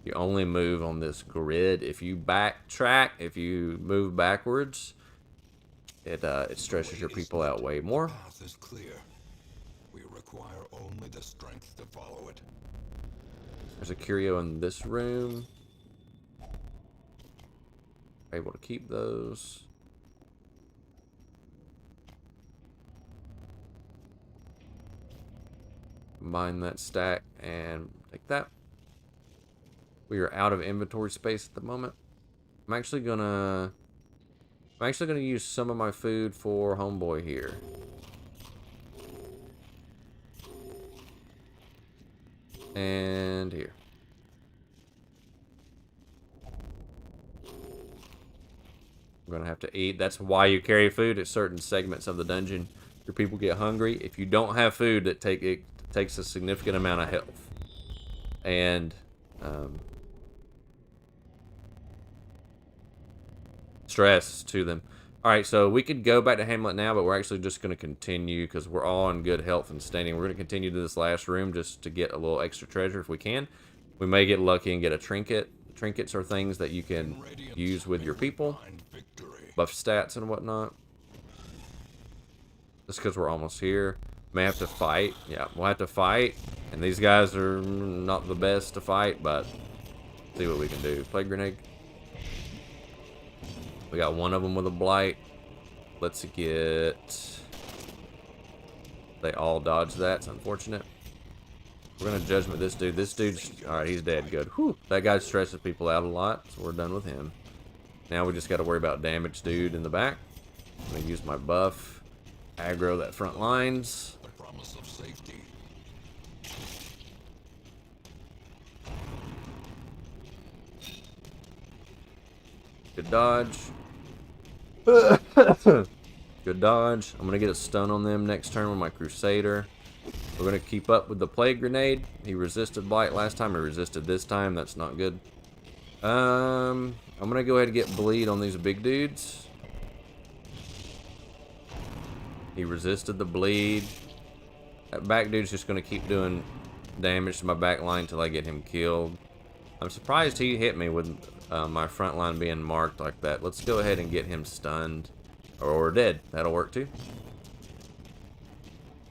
You only move on this grid. If you backtrack, if you move backwards, it stresses your people out way more. The path is clear. We require only the strength to follow it. There's a curio in this room. Able to keep those. Combine that stack and take that. We are out of inventory space at the moment. I'm actually gonna use some of my food for homeboy here. And here. I'm gonna have to eat. That's why you carry food at certain segments of the dungeon. Your people get hungry. If you don't have food, it takes a significant amount of health. And stress to them. Alright, so we could go back to Hamlet now, but we're actually just going to continue because we're all in good health and standing. We're going to continue to this last room just to get a little extra treasure if we can. We may get lucky and get a trinket. Trinkets are things that you can use with your people. Buff stats and whatnot. Just because we're almost here. May have to fight. Yeah, we'll have to fight. And these guys are not the best to fight, but see what we can do. Plague grenade. We got one of them with a blight. Let's get... They all dodged that. It's unfortunate. We're going to judgment this dude. This dude's... Alright, he's dead. Good. Whew. That guy stresses people out a lot, so we're done with him. Now we just got to worry about damage dude in the back. I'm going to use my buff. Aggro that front lines. The promise of safety. Good dodge. Good dodge. I'm going to get a stun on them next turn with my Crusader. We're going to keep up with the Plague Grenade. He resisted Blight last time. He resisted this time. That's not good. I'm going to go ahead and get Bleed on these big dudes. He resisted the Bleed. That back dude's just going to keep doing damage to my back line until I get him killed. I'm surprised he hit me with my front line being marked like that. Let's go ahead and get him stunned. Or dead. That'll work too.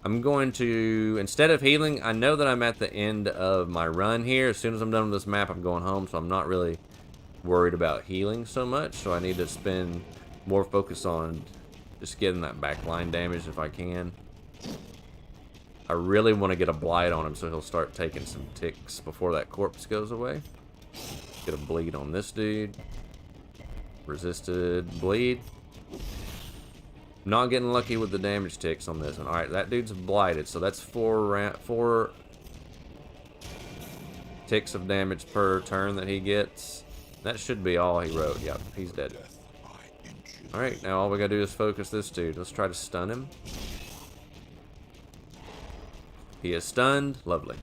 I'm going to, instead of healing, I know that I'm at the end of my run here. As soon as I'm done with this map, I'm going home, so I'm not really worried about healing so much. So I need to spend more focus on just getting that backline damage if I can. I really want to get a blight on him so he'll start taking some ticks before that corpse goes away. Get a bleed on this dude. Resisted bleed. Not getting lucky with the damage ticks on this one. Alright, that dude's blighted, so that's four ticks of damage per turn that he gets. That should be all he wrote. Yep, he's dead. Alright, now all we gotta do is focus this dude. Let's try to stun him. He is stunned. Lovely.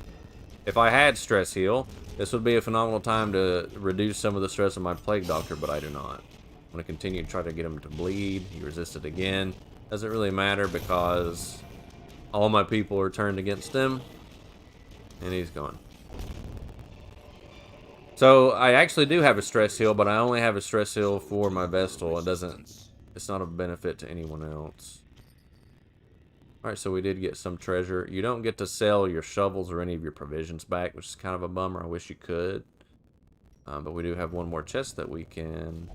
If I had stress heal, this would be a phenomenal time to reduce some of the stress of my Plague Doctor, but I do not. I'm going to continue to try to get him to bleed. He resisted again. Doesn't really matter because all my people are turned against him. And he's gone. So I actually do have a stress heal, but I only have a stress heal for my Vestal. It's not a benefit to anyone else. Alright, so we did get some treasure. You don't get to sell your shovels or any of your provisions back, which is kind of a bummer. I wish you could. But we do have one more chest that we can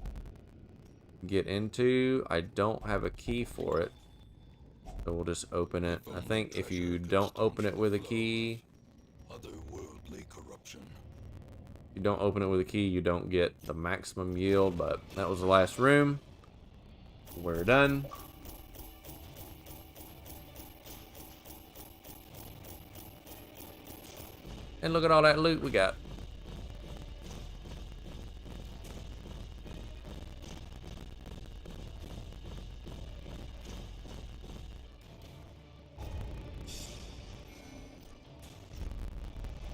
get into. I don't have a key for it, so we'll just open it. I think if you don't open it with a key, you don't open it with a key, you don't get the maximum yield. But that was the last room. We're done. And look at all that loot we got.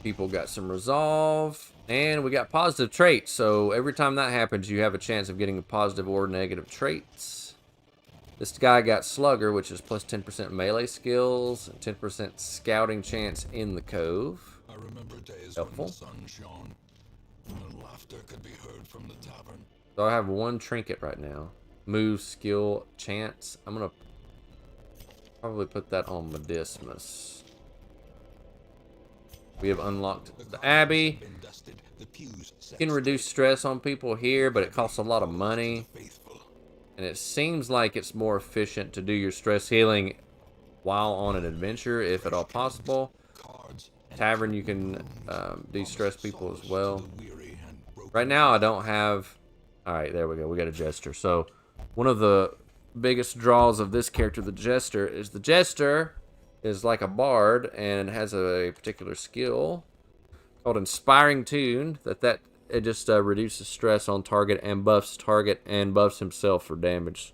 People got some resolve, and we got positive traits. So every time that happens, you have a chance of getting positive or negative traits. This guy got Slugger, which is plus 10% melee skills, and 10% scouting chance in the cove. I remember days Helpful. when the sun shone, and laughter could be heard from the tavern. So I have one trinket right now. Move, skill, chance. I'm gonna probably put that on Modismus. We have unlocked the Abbey. You can reduce stress on people here, but it costs a lot of money. And it seems like it's more efficient to do your stress healing while on an adventure, if at all possible. tavern, you can de-stress people as well. Right now, I don't have... Alright, there we go. We got a Jester. So, one of the biggest draws of this character, the Jester, is like a bard and has a particular skill called Inspiring Tune. It just reduces stress on target and buffs himself for damage.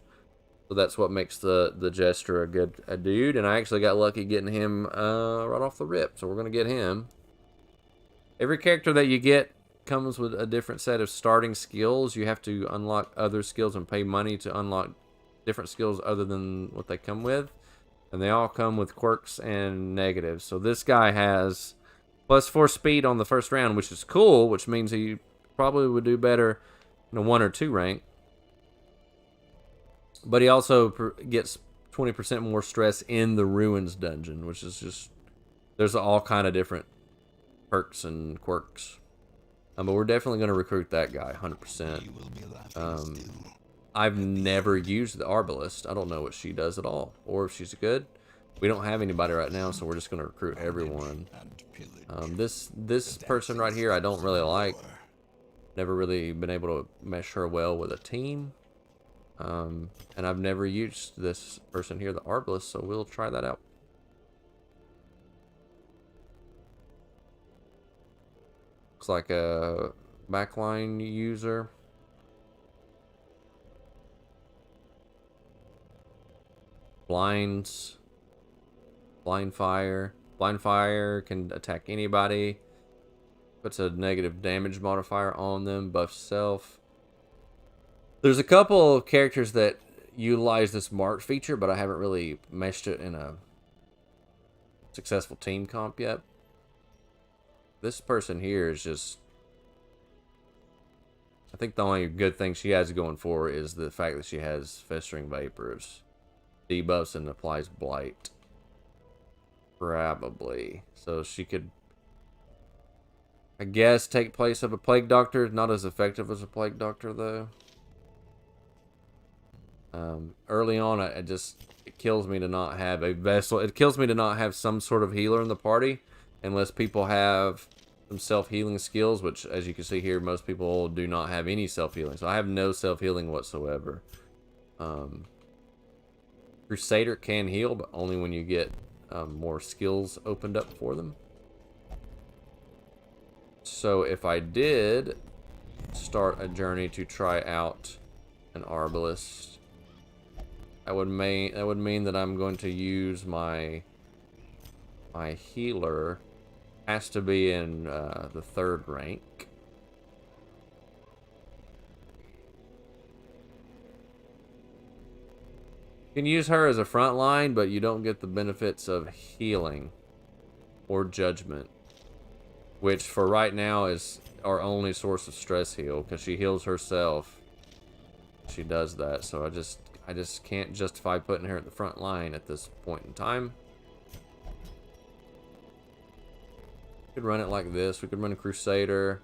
So that's what makes the Jester a dude. And I actually got lucky getting him right off the rip. So we're going to get him. Every character that you get comes with a different set of starting skills. You have to unlock other skills and pay money to unlock different skills other than what they come with. And they all come with quirks and negatives. So this guy has +4 speed on the first round, which is cool, which means he probably would do better in a 1 or 2 rank. But he also gets 20% more stress in the Ruins dungeon, which is just... There's all kind of different perks and quirks. But we're definitely going to recruit that guy, 100%. I've never used the Arbalest. I don't know what she does at all, or if she's good. We don't have anybody right now, so we're just going to recruit everyone. This person right here I don't really like. Never really been able to mesh her well with a team. And I've never used this person here, the Arbalest, so we'll try that out. Looks like a backline user. Blinds. Blind fire. Blind fire can attack anybody. Puts a negative damage modifier on them. Buffs self. There's a couple of characters that utilize this mark feature, but I haven't really meshed it in a successful team comp yet. This person here is just... I think the only good thing she has going for her is the fact that she has Festering Vapors, debuffs, and applies Blight. Probably. So she could, I guess, take place of a Plague Doctor. Not as effective as a Plague Doctor, though. Early on, it kills me to not have a vessel. It kills me to not have some sort of healer in the party, unless people have some self-healing skills, which, as you can see here, most people do not have any self-healing. So I have no self-healing whatsoever. Crusader can heal, but only when you get more skills opened up for them. So if I did start a journey to try out an Arbalest, that would mean that I'm going to use my healer. Has to be in the 3rd rank. You can use her as a front line, but you don't get the benefits of healing or judgment, which for right now is our only source of stress heal, because she heals herself. She does that, so I just can't justify putting her at the front line at this point in time. We could run it like this. We could run a Crusader.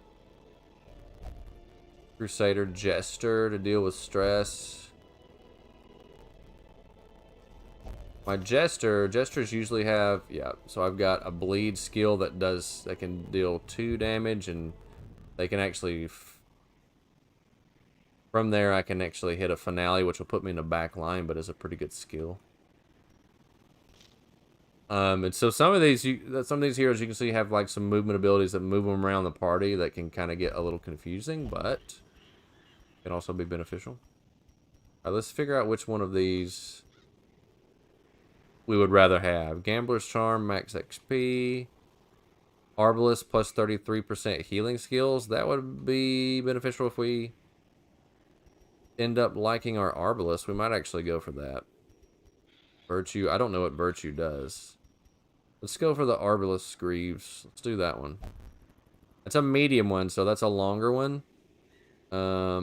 Crusader Jester to deal with stress. My Jesters usually have, yeah, so I've got a bleed skill that can deal 2 damage, and they can actually, from there I can actually hit a Finale, which will put me in the back line, but is a pretty good skill. And so some of these heroes you can see have like some movement abilities that move them around the party that can kind of get a little confusing, but can also be beneficial. All right, let's figure out which one of these we would rather have. Gambler's Charm, max XP. Arbalest plus 33% healing skills. That would be beneficial if we end up liking our Arbalest. We might actually go for that. Virtue, I don't know what Virtue does. Let's go for the Arbalest Greaves. Let's do that one. It's a medium one, so that's a longer one. I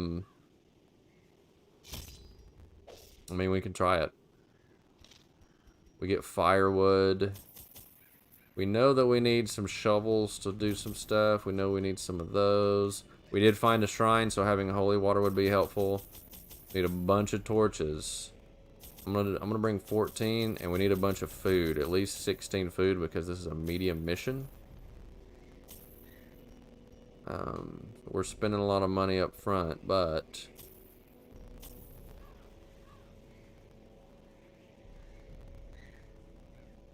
mean, we can try it. We get firewood. We know that we need some shovels to do some stuff. We know we need some of those. We did find a shrine, so having holy water would be helpful. Need a bunch of torches. I'm gonna bring 14, and we need a bunch of food. At least 16 food, because this is a medium mission. We're spending a lot of money up front, but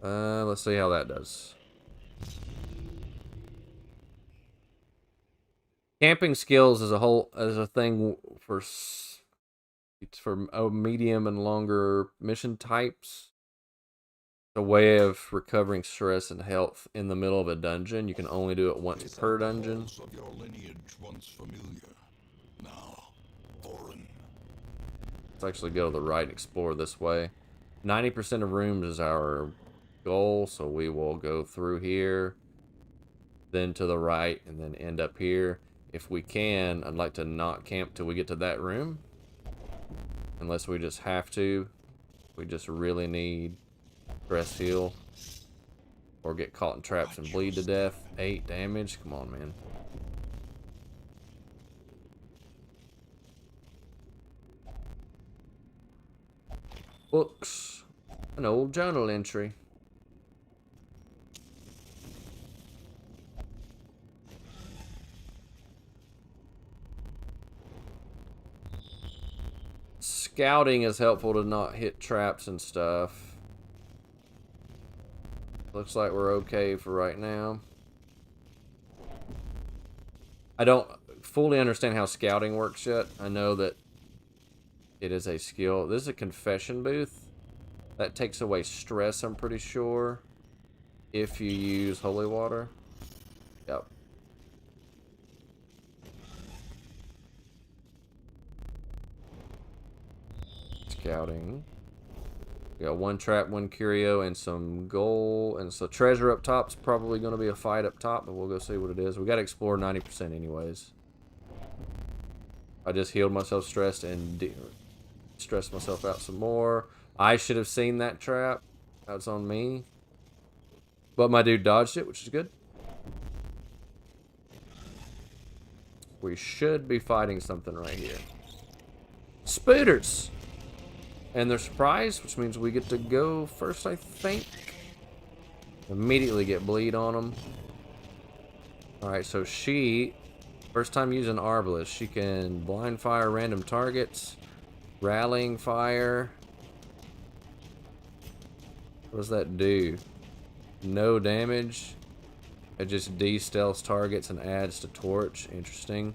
let's see how that does. Camping skills is a thing for medium and longer mission types. It's a way of recovering stress and health in the middle of a dungeon. You can only do it once per dungeon. Of your lineage once familiar, now foreign. Let's actually go to the right and explore this way. 90% of rooms is our goal, so we will go through here, then to the right, and then end up here. If we can, I'd like to not camp till we get to that room. Unless we just have to. We just really need stress heal. Or get caught in traps and bleed to death. 8 damage. Come on, man. Books. An old journal entry. Scouting is helpful to not hit traps and stuff. Looks like we're okay for right now. I don't fully understand how scouting works yet. I know that it is a skill. This is a confession booth. That takes away stress, I'm pretty sure. If you use holy water. Yep. Scouting. We got 1 trap, 1 curio, and some gold. And so treasure up top's probably going to be a fight up top, but we'll go see what it is. We got to explore 90% anyways. I just healed myself stressed and stressed myself out some more. I should have seen that trap. That's on me. But my dude dodged it, which is good. We should be fighting something right here. Spooters! And they're surprised, which means we get to go first, I think. Immediately get bleed on them. Alright, so she, first time using Arbalest, she can blind fire random targets, rallying fire. What does that do? No damage. It just de-stealths targets and adds to torch. Interesting.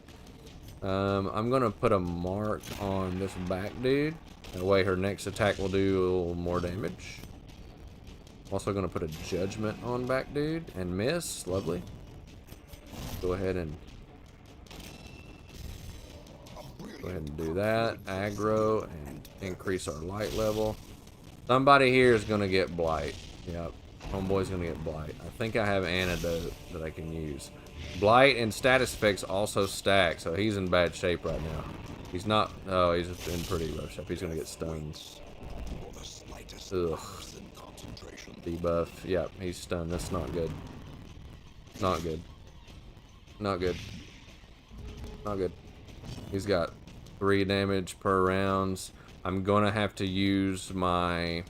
I'm going to put a mark on this back dude. That way her next attack will do a little more damage. Also going to put a judgment on back dude and miss. Lovely. Go ahead and do that. Aggro and increase our light level. Somebody here is going to get blight. Yep. Homeboy's going to get blight. I think I have antidote that I can use. Blight and status effects also stack, so he's in bad shape right now. He's not. Oh, he's in pretty rough shape. He's gonna get stunned. Ugh. Debuff. Yep, he's stunned. That's not good. Not good. Not good. Not good. He's got 3 damage per rounds. I'm gonna have to use my.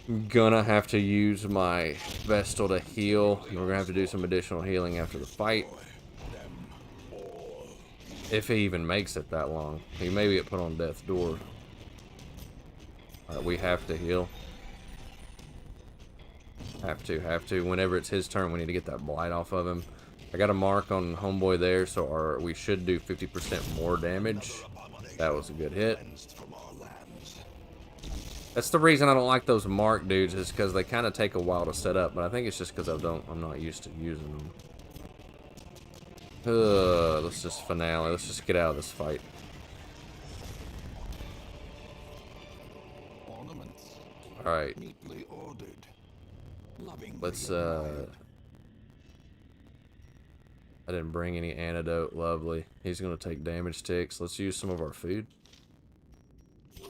Vestal to heal. We're gonna have to do some additional healing after the fight. If he even makes it that long. He may get put on death's door. Alright, we have to heal. Have to. Whenever it's his turn, we need to get that blight off of him. I got a mark on homeboy there, so we should do 50% more damage. That was a good hit. That's the reason I don't like those mark dudes, is because they kind of take a while to set up, but I think it's just because I'm not used to using them. Let's just finale. Let's just get out of this fight. Alright. Let's, I didn't bring any antidote. Lovely. He's going to take damage ticks. Let's use some of our food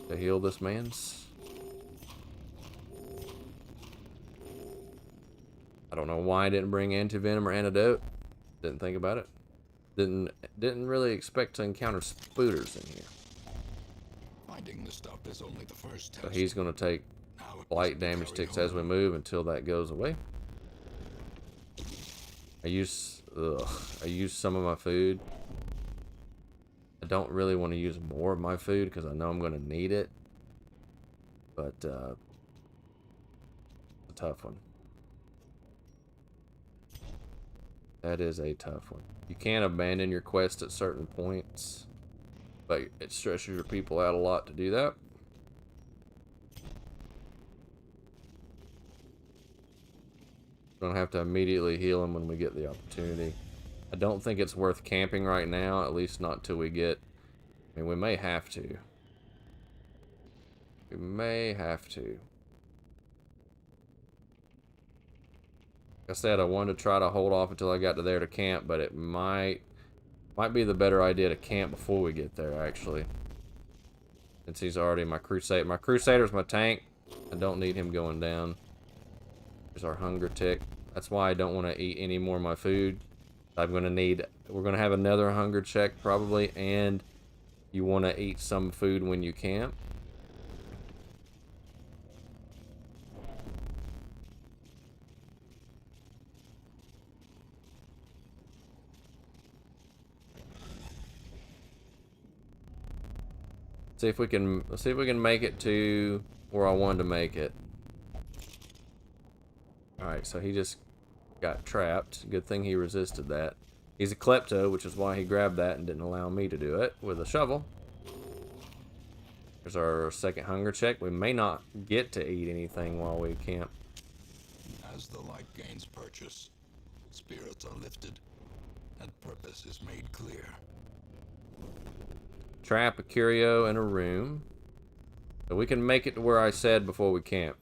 to heal this man's. I don't know why I didn't bring anti-venom or antidote. Didn't think about it. Didn't really expect to encounter spooters in here. Finding the stuff is only the first test. So he's going to take blight damage ticks as we move until that goes away. I use Ugh. I used some of my food. I don't really want to use more of my food because I know I'm going to need it. But, it's a tough one. That is a tough one. You can't abandon your quest at certain points, but it stresses your people out a lot to do that. Don't have to immediately heal them when we get the opportunity. I don't think it's worth camping right now, at least not till we get... I mean, we may have to. We may have to. Like I said, I wanted to try to hold off until I got to there to camp, but it might be the better idea to camp before we get there, actually. Since he's already my crusade. My crusader's my tank. I don't need him going down. There's our hunger tick. That's why I don't want to eat any more of my food. We're going to have another hunger check probably, and you want to eat some food when you camp. Let's see if we can make it to where I wanted to make it. Alright, so he just got trapped. Good thing he resisted that. He's a klepto, which is why he grabbed that and didn't allow me to do it with a shovel. There's our second hunger check. We may not get to eat anything while we camp. As the light gains purchase, spirits are lifted, and purpose is made clear. Trap, a curio, and a room. So we can make it to where I said before we camp.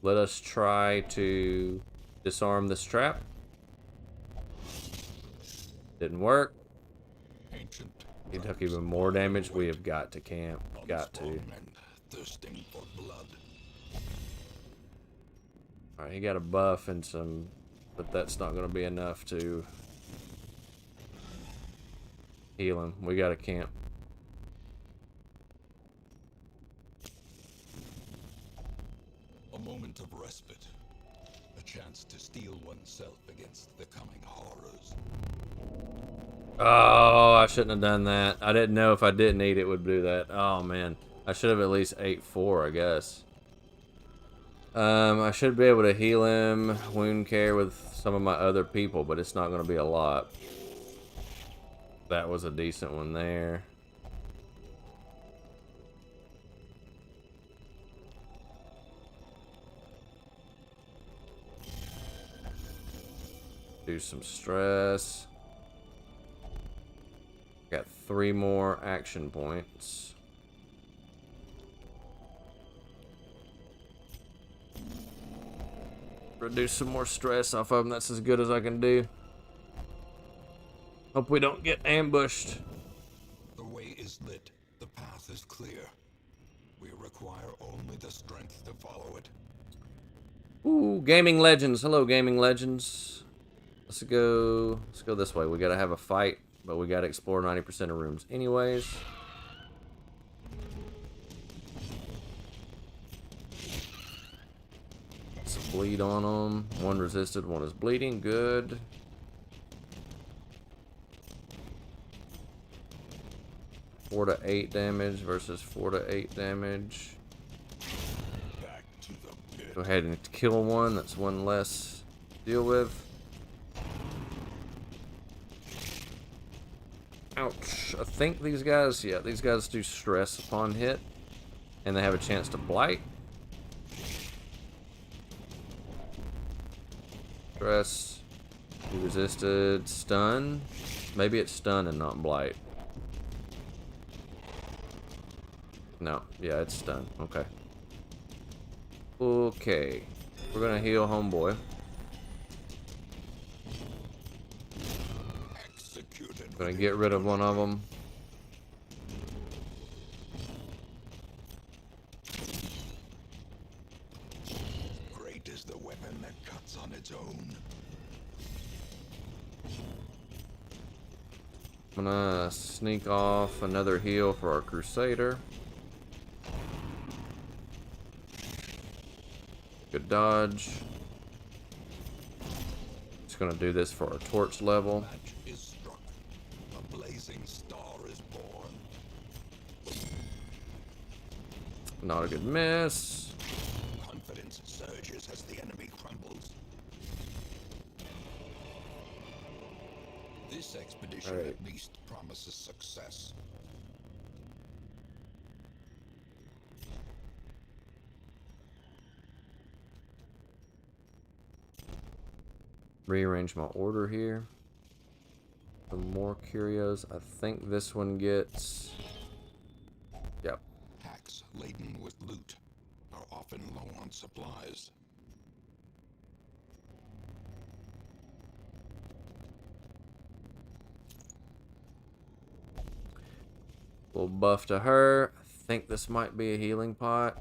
Let us try to disarm this trap. Didn't work. Ancient. He took even more damage. We have got to camp. Got to. And thirsting for blood. Alright, he got a buff and some, but that's not going to be enough to heal him. We got to camp. A moment of respite. A chance to steel oneself against the coming horrors. Oh, I shouldn't have done that. I didn't know if I didn't eat it would do that. Oh, man. I should have at least ate 4, I guess. I should be able to heal him, wound care with some of my other people, but it's not going to be a lot. That was a decent one there. Do some stress. Got 3 more action points. Reduce some more stress off of them. That's as good as I can do. Hope we don't get ambushed. The way is lit. The path is clear. We require only the strength to follow it. Ooh, Gaming Legends. Hello, Gaming Legends. Let's go this way. We gotta have a fight, but we gotta explore 90% of rooms anyways. Some bleed on them. One resisted, one is bleeding. Good. Four to 8 damage versus 4 to 8 damage. Back to the pit. Go ahead and kill one. That's one less to deal with. Ouch. I think these guys, yeah, these guys do stress upon hit. And they have a chance to blight. Stress. He resisted. Stun. Maybe it's stun and not blight. No. Yeah, it's stun. Okay. Okay. We're gonna heal homeboy. Gonna get rid of one of them. Great is the weapon that cuts on its own. I'm gonna sneak off another heal for our Crusader. Good dodge. Just gonna do this for our torch level. Match is struck. A blazing star is born. Not a good miss. Confidence surges as the enemy crumbles. This expedition All right. at least promises success. Rearrange my order here. Some more curios. I think this one gets... Yep. Packs laden with loot are often low on supplies. Little buff to her. I think this might be a healing pot.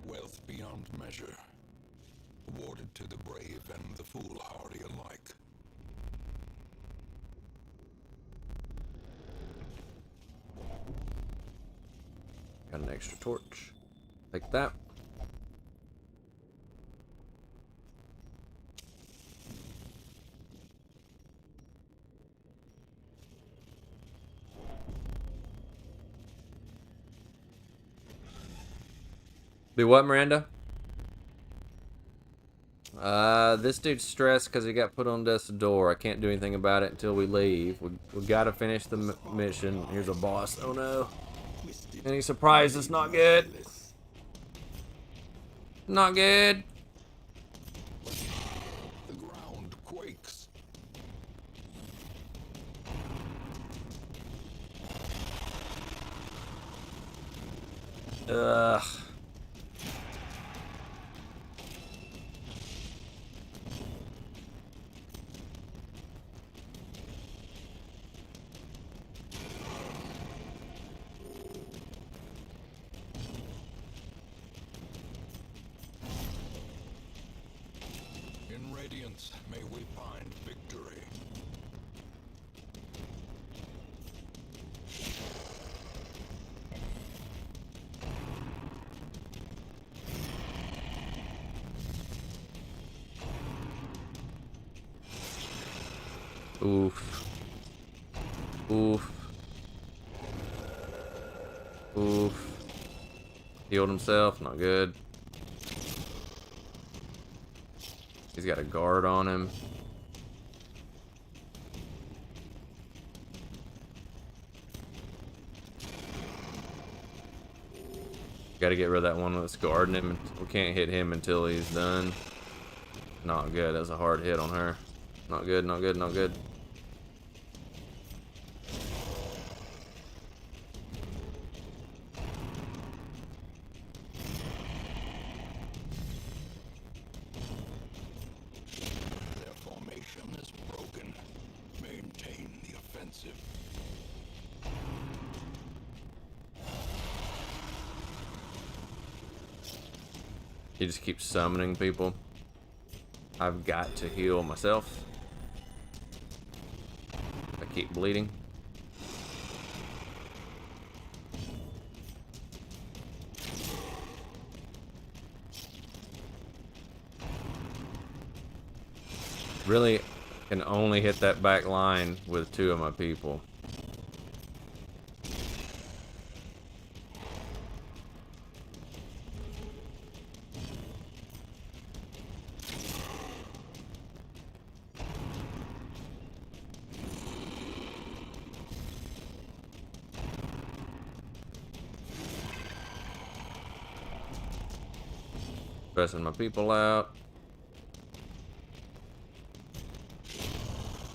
Wealth beyond measure, awarded to the brave and the foolhardy alike. Got an extra torch. Take that. Do what, Miranda? This dude's stressed because he got put on death's door. I can't do anything about it until we leave. We gotta finish the mission. Here's a boss. Oh no. Any surprises? Not good. Not good. The ground quakes. Ugh. In Radiance, may we find victory. Oof. Oof. Oof. Healed himself. Not good. He's got a guard on him. Gotta get rid of that one that's guarding him. We can't hit him until he's done. Not good. That's a hard hit on her. Not good, not good, not good. Their formation is broken. Maintain the offensive. He just keeps summoning people. I've got to heal myself. I keep bleeding. Really can only hit that back line with 2 of my people. Stressing my people out.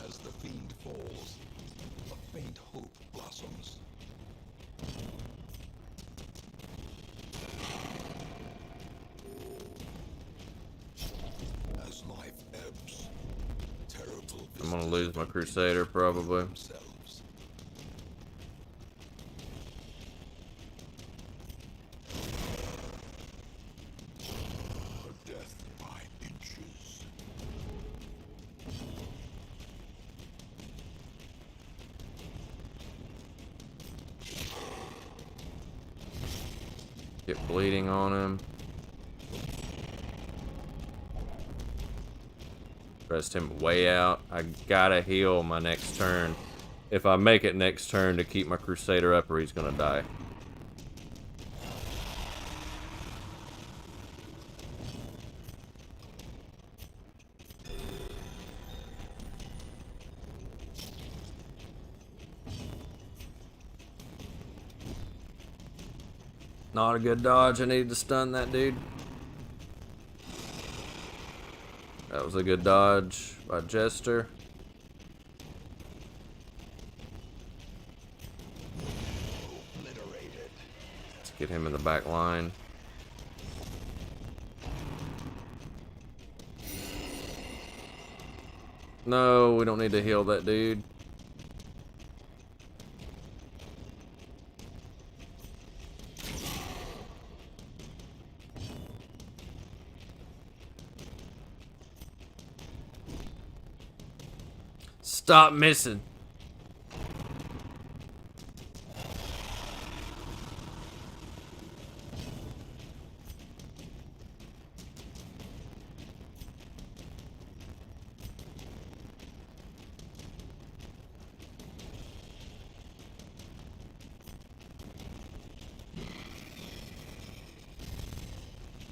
As the fiend falls, a faint hope blossoms. As life ebbs, terrible I'm gonna lose my Crusader probably. themselves. A death by inches. Get bleeding on him. Stressed him way out. I gotta heal my next turn. If I make it next turn to keep my Crusader up, or he's gonna die. Not a good dodge. I needed to stun that dude. That was a good dodge by Jester. Let's get him in the back line. No, we don't need to heal that dude. Stop missing.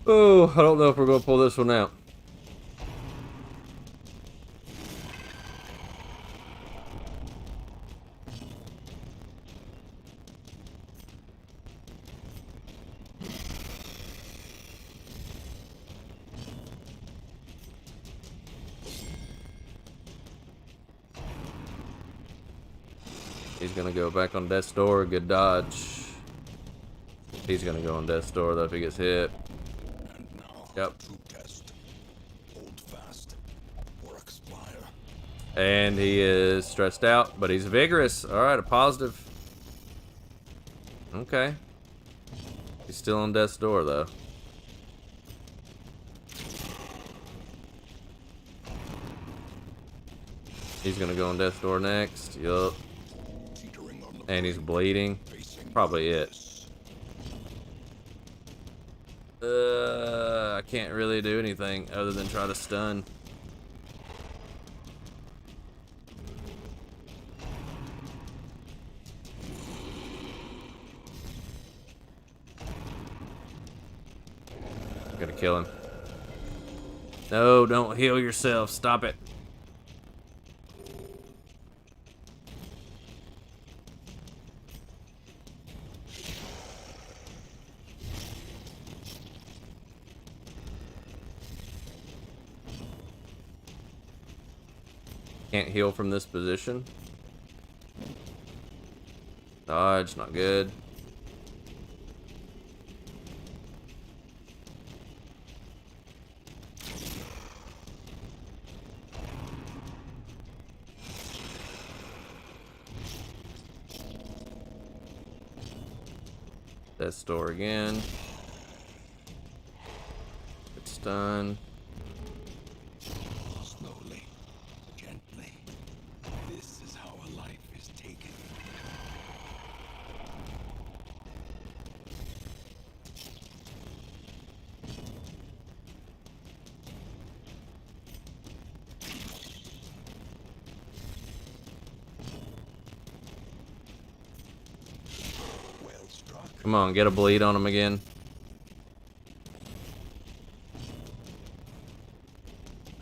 Oh, I don't know if we're going to pull this one out. He's gonna go back on Death's Door. Good dodge. He's gonna go on Death's Door though if he gets hit. And now, Yep. true test. Hold fast or expire. And he is stressed out, but he's vigorous. Alright, a positive. Okay. He's still on Death's Door though. He's gonna go on Death's Door next. Yup. Teetering on the And he's bleeding. facing Probably it. this. I can't really do anything other than try to stun. I'm gonna kill him. No, don't heal yourself. Stop it. Can't heal from this position. Dodge, not good. Death's Door again. Good stun. Slowly, gently. This is how a life is taken. Well struck. Come on, get a bleed on him again.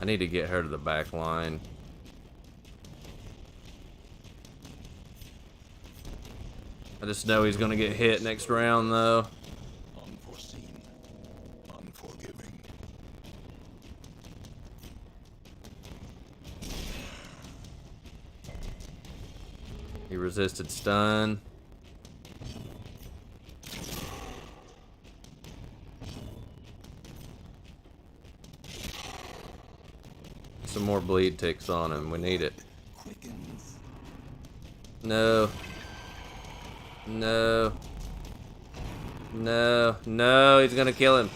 I need to get her to the back line. I just know he's gonna get hit next round though. Unforeseen. Unforgiving. He resisted stun. Some more bleed ticks on him. We need it. Quickens. No. No. No. No, he's gonna kill him.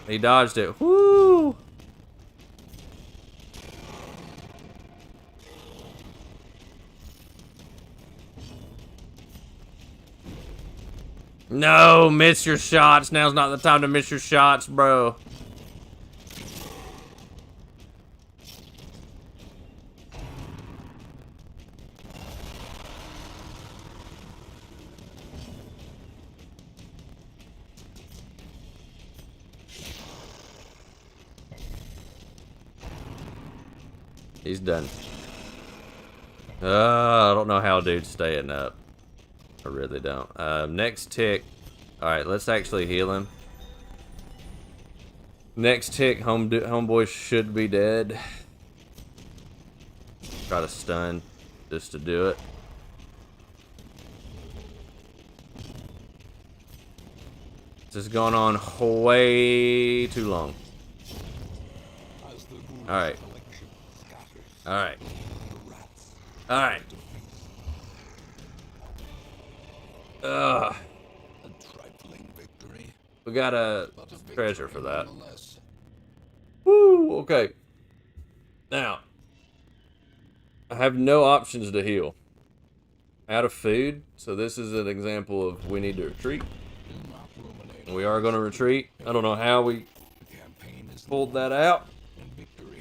He dodged it. Woo! No, miss your shots. Now's not the time to miss your shots, bro. He's done. I don't know how dude's staying up. I really don't. Next tick. Alright, let's actually heal him. Next tick, homeboy should be dead. Try to stun just to do it. This is going on way too long. Alright. Alright. Alright. Ugh. We got a treasure for that. Woo! Okay. Now, I have no options to heal. Out of food, so this is an example of we need to retreat. We are going to retreat. I don't know how we pulled that out.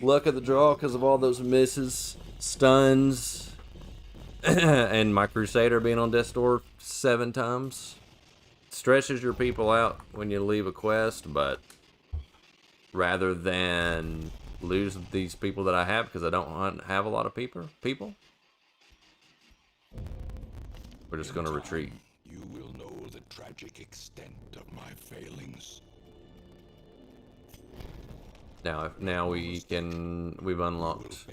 Luck of the draw because of all those misses, stuns, and my Crusader being on death's door 7 times. Stretches your people out when you leave a quest, but rather than lose these people that I have because I don't have a lot of people, we're just going to retreat. You will know the tragic extent of my failings. Now we've unlocked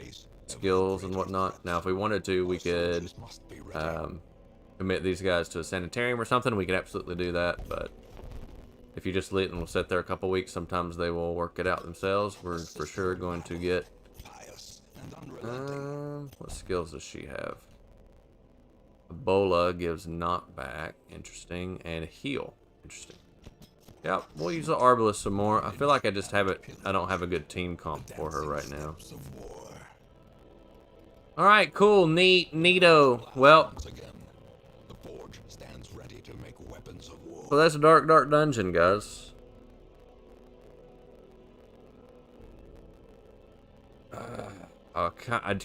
skills and whatnot. Now, if we wanted to, we could commit these guys to a sanitarium or something. We could absolutely do that, but if you just let them sit there a couple weeks, sometimes they will work it out themselves. We're for sure going to get. What skills does she have? Ebola gives knockback, interesting, and heal, interesting. Yeah, we'll use the Arbalest some more. I feel like I just have it. I don't have a good team comp for her right now. All right, cool, neato. Well, so that's a dark dungeon, guys. I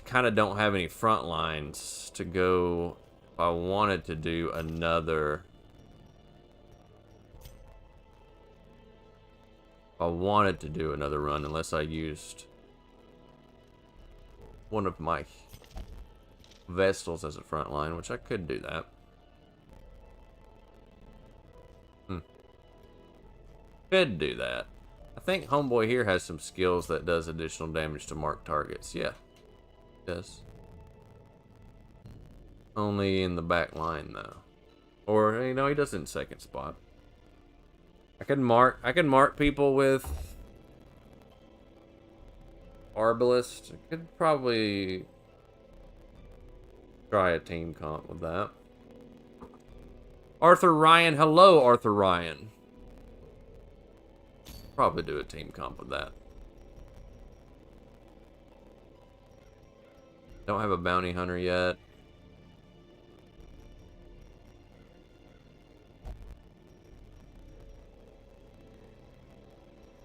kind of don't have any front lines to go. If I wanted to do another. Run, unless I used one of my Vestals as a front line, which I could do that. Could do that. I think homeboy here has some skills that does additional damage to marked targets. Yeah, does. Only in the back line though, or you know he does it in second spot. I can mark people with Arbalest. I could probably try a team comp with that. Arthur Ryan, hello Arthur Ryan. Probably do a team comp with that. Don't have a bounty hunter yet.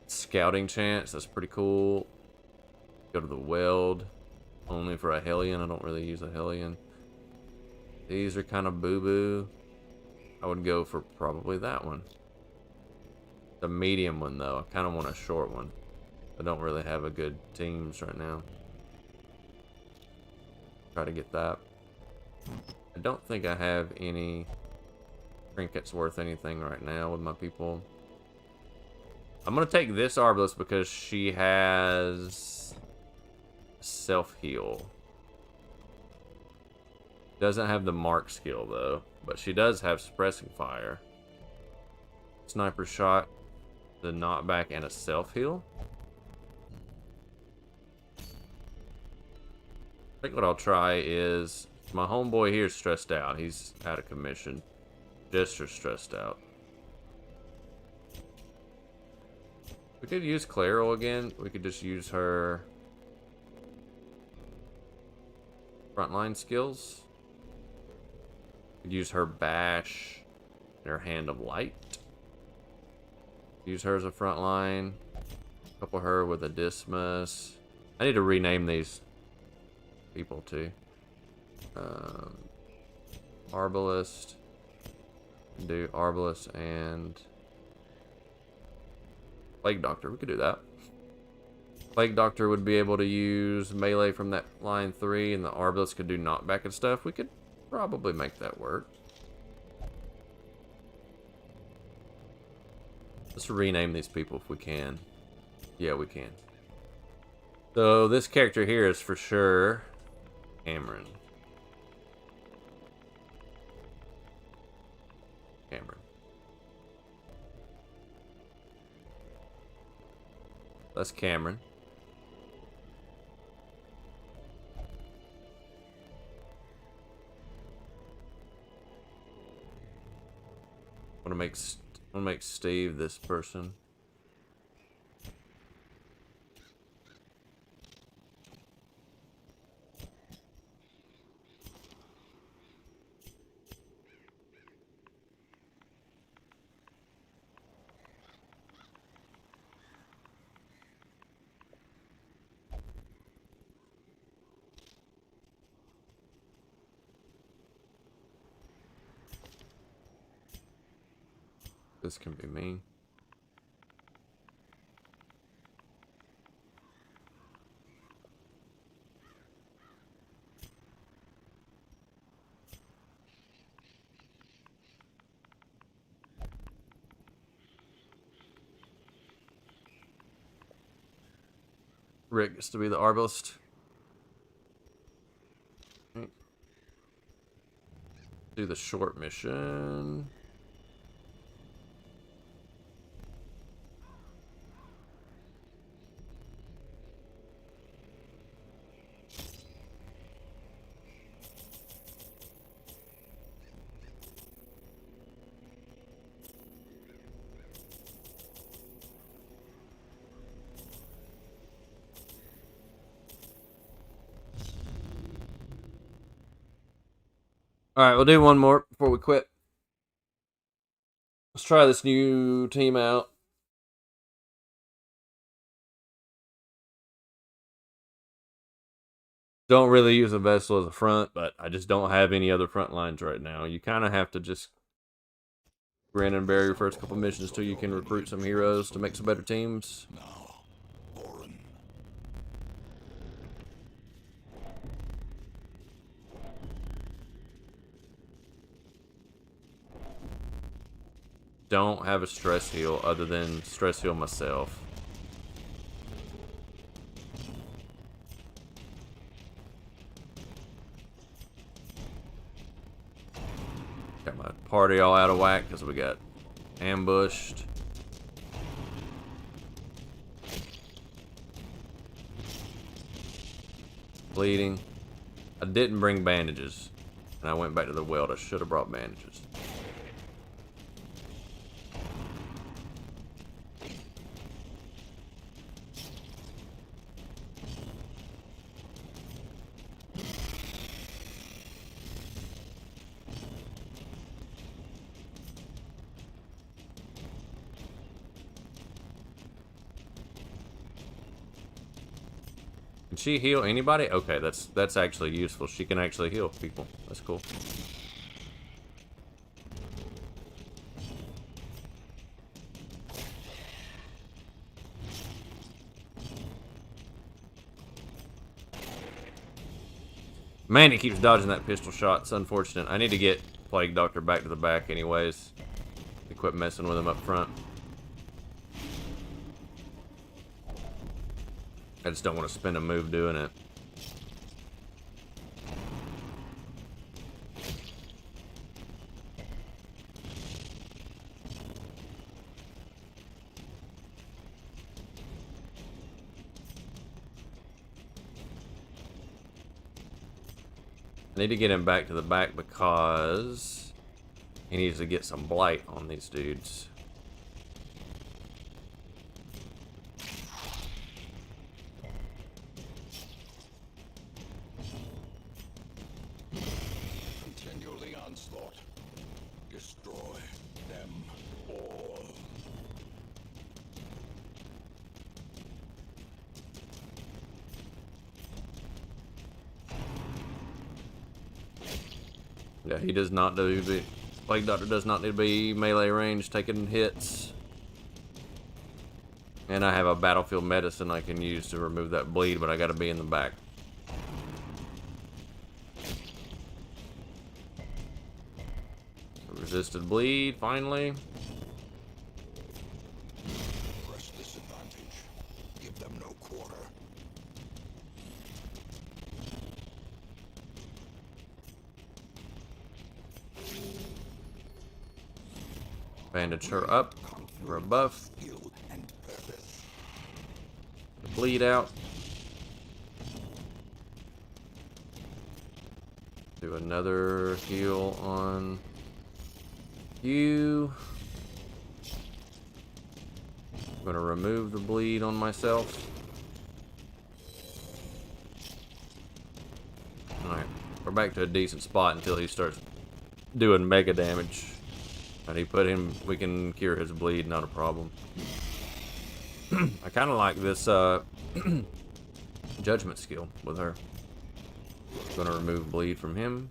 Scouting chance, that's pretty cool. Go to the Weld, only for a Hellion. I don't really use a Hellion. These are kind of boo-boo. I would go for probably that one. The medium one though, I kind of want a short one. I don't really have a good teams right now. Try to get that. I don't think I have any trinkets worth anything right now with my people. I'm gonna take this Arbalest because she has self-heal. Doesn't have the mark skill though, but she does have suppressing fire, sniper shot, the knockback, and a self-heal. I think what I'll try is, my homeboy here is stressed out. He's out of commission. Just stressed out. We could use Claro again. We could just use her frontline skills. We could use her bash and her hand of light. Use her as a frontline. Couple her with a Dismas. I need to rename these people too. Arbalest. Do Arbalest and Plague Doctor. We could do that. Plague Doctor would be able to use melee from that line 3, and the Arbalest could do knockback and stuff. We could probably make that work. Let's rename these people if we can. Yeah, we can. So this character here is for sure Cameron. Cameron. That's Cameron. I want to make Steve this person. This can be me. Rick gets to be the Arbalest. Right. Do the short mission. Alright, we'll do one more before we quit. Let's try this new team out. Don't really use a vessel as a front, but I just don't have any other front lines right now. You kind of have to just grin and bear your first couple missions till you can recruit some heroes to make some better teams. Now, Orin. Don't have a stress heal other than stress heal myself. Got my party all out of whack because we got ambushed. Bleeding. I didn't bring bandages. And I went back to the weld. I should have brought bandages. Can she heal anybody? Okay, that's actually useful. She can actually heal people. That's cool. Man, he keeps dodging that pistol shot. It's unfortunate. I need to get Plague Doctor back to the back anyways. To quit messing with him up front. I just don't want to spend a move doing it. I need to get him back to the back because he needs to get some blight on these dudes. Continue the onslaught. Destroy them all. Yeah, he does not do the Plague Doctor does not need to be melee range taking hits. And I have a battlefield medicine I can use to remove that bleed, but I gotta be in the back. Resisted bleed, finally. Press this advantage. Give them no quarter. Bandage her up for a buff. Skill and purpose. Bleed out. Do another heal on you. I'm gonna remove the bleed on myself. Alright, we're back to a decent spot until he starts doing mega damage. And we can cure his bleed, not a problem. I kinda like this judgment skill with her. Gonna remove bleed from him.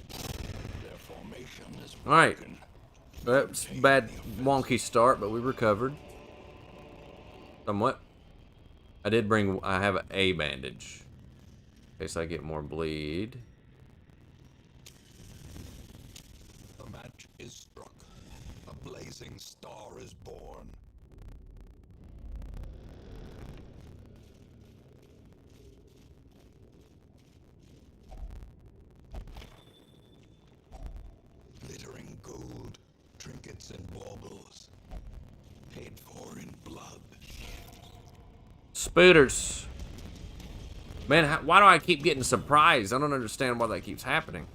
Their formation is Alright. broken. That's bad wonky start, but we recovered. Somewhat. I have a bandage. In case I get more bleed. The match is struck. A blazing star is born. Glittering gold, trinkets and baubles. Paid for in blood. Spooters. Man, why do I keep getting surprised? I don't understand why that keeps happening.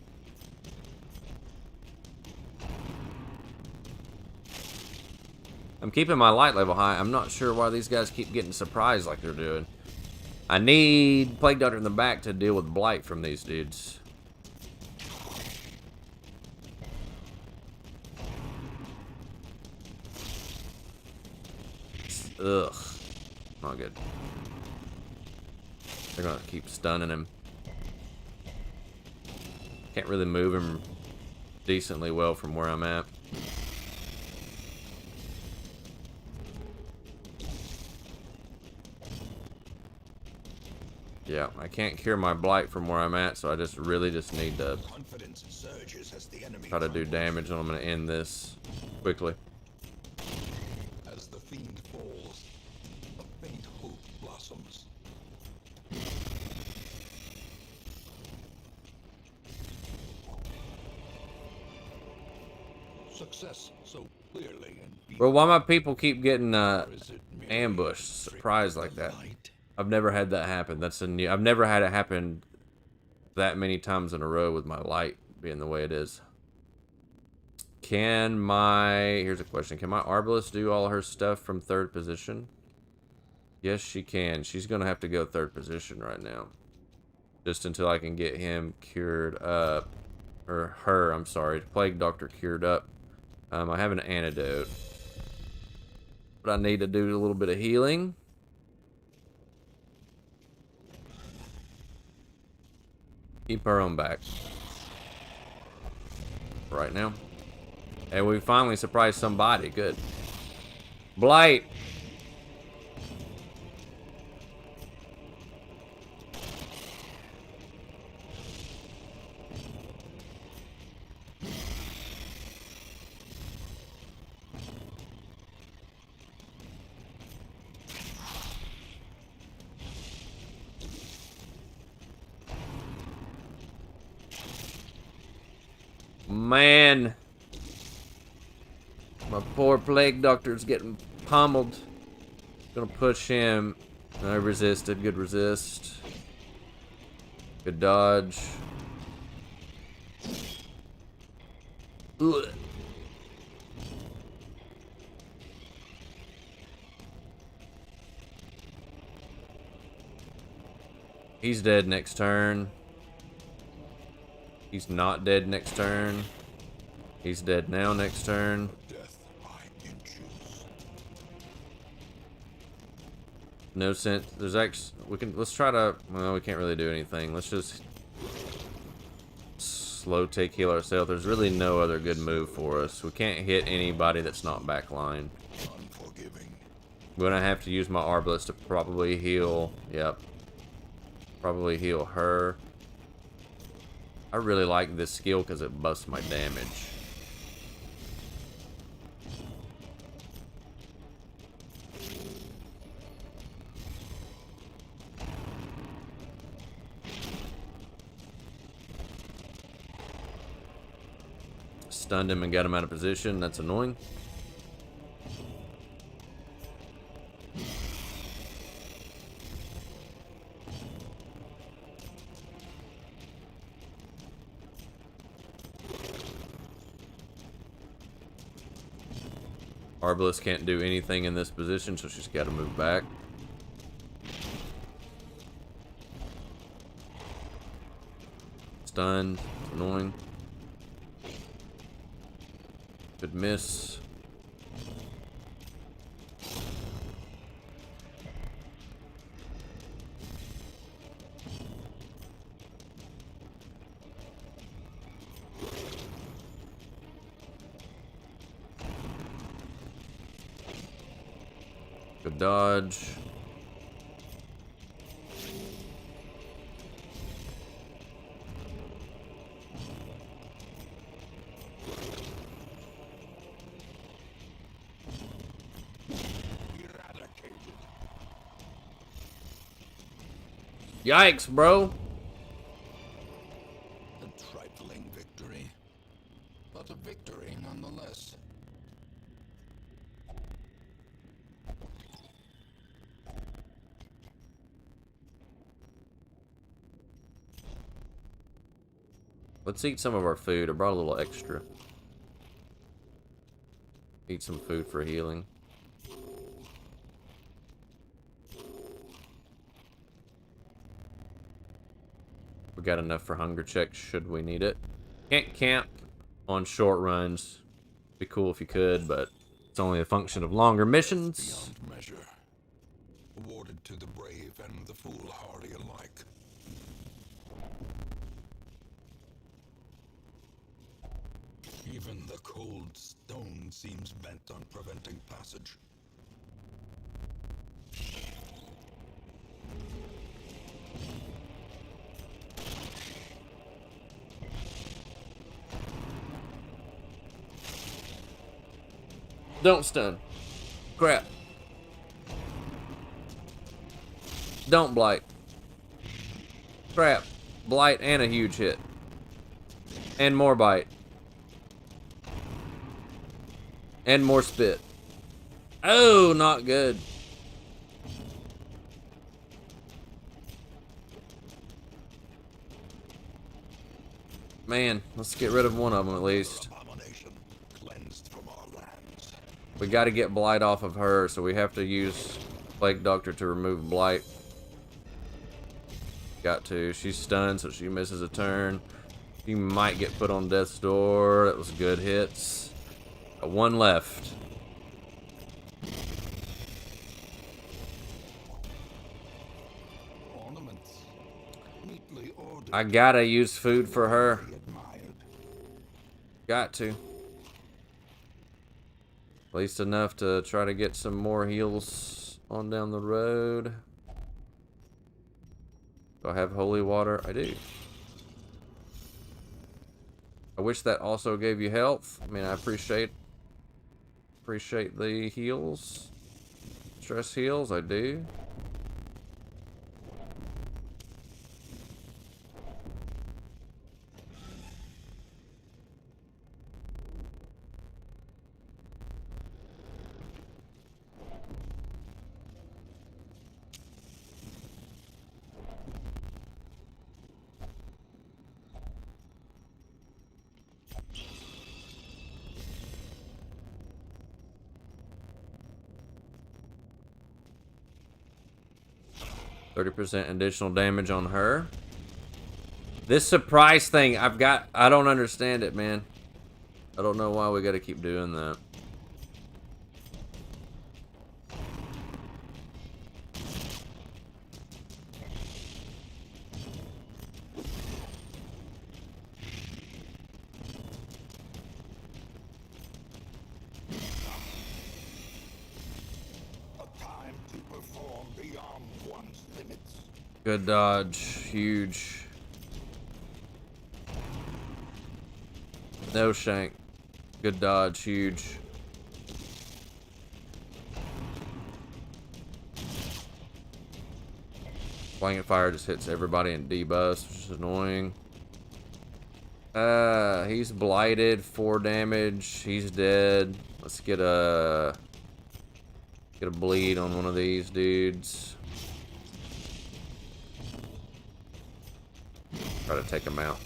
I'm keeping my light level high. I'm not sure why these guys keep getting surprised like they're doing. I need Plague Doctor in the back to deal with blight from these dudes. Ugh. Not good. They're gonna keep stunning him. Can't really move him decently well from where I'm at. Yeah, I can't cure my blight from where I'm at, so I really just need to Confidence surges as the enemy try to do damage, and I'm gonna end this quickly. As the fiend falls, a faint hope blossoms. Success so clearly and Bro, why my people keep getting is it merely ambushed, surprised like that? light? I've never had that happen. I've never had it happen that many times in a row with my light being the way it is. Here's a question. Can my Arbalest do all her stuff from third position? Yes, she can. She's going to have to go third position right now. Just until I can get him cured up. Or her, I'm sorry. Plague Doctor cured up. I have an antidote. But I need to do a little bit of healing. Keep her on back. Right now. And we finally surprised somebody. Good. Blight. Man. My poor Plague Doctor's getting pummeled. Gonna push him. I resisted. Good resist. Good dodge. Ugh. He's dead next turn. He's not dead next turn. He's dead now next turn. Death by inches. No sense. There's actually let's try to, well, we can't really do anything. Let's just slow take heal ourselves. There's really no other good move for us. We can't hit anybody that's not backline. Unforgiving. I'm gonna have to use my Arbalest to probably heal. Yep. Probably heal her. I really like this skill because it busts my damage. Stunned him and got him out of position. That's annoying. Arbalest can't do anything in this position, so she's got to move back. Stunned. It's annoying. Good miss. Good dodge. Yikes, bro. A trifling victory, but a victory nonetheless. Let's eat some of our food. I brought a little extra. Eat some food for healing. We got enough for hunger checks should we need it. Can't camp on short runs. Be cool if you could, but it's only a function of longer missions. Beyond measure. Awarded to the brave and the foolhardy alike. Even the cold stone seems bent on preventing passage. Don't stun. Crap. Don't blight. Crap. Blight and a huge hit. And more bite. And more spit. Oh, not good. Man, let's get rid of one of them at least. Abomination cleansed from our lands. We got to get blight off of her, so we have to use Plague Doctor to remove blight. Got to. She's stunned, so she misses a turn. She might get put on death's door. That was good hits. Got one left. Ornaments neatly ordered. I gotta use food for her. Admired. Got to. At least enough to try to get some more heals on down the road. Do I have holy water? I do. I wish that also gave you health. I mean, I appreciate the heals. Stress heals, I do. %30 additional damage on her. This surprise thing, I don't understand it, man. I don't know why we gotta keep doing that. Good dodge. Huge. No shank. Good dodge. Huge. Blanket fire just hits everybody in D-bust, which is annoying. He's blighted, 4 damage. He's dead. Let's get a bleed on one of these dudes. Try to take him out.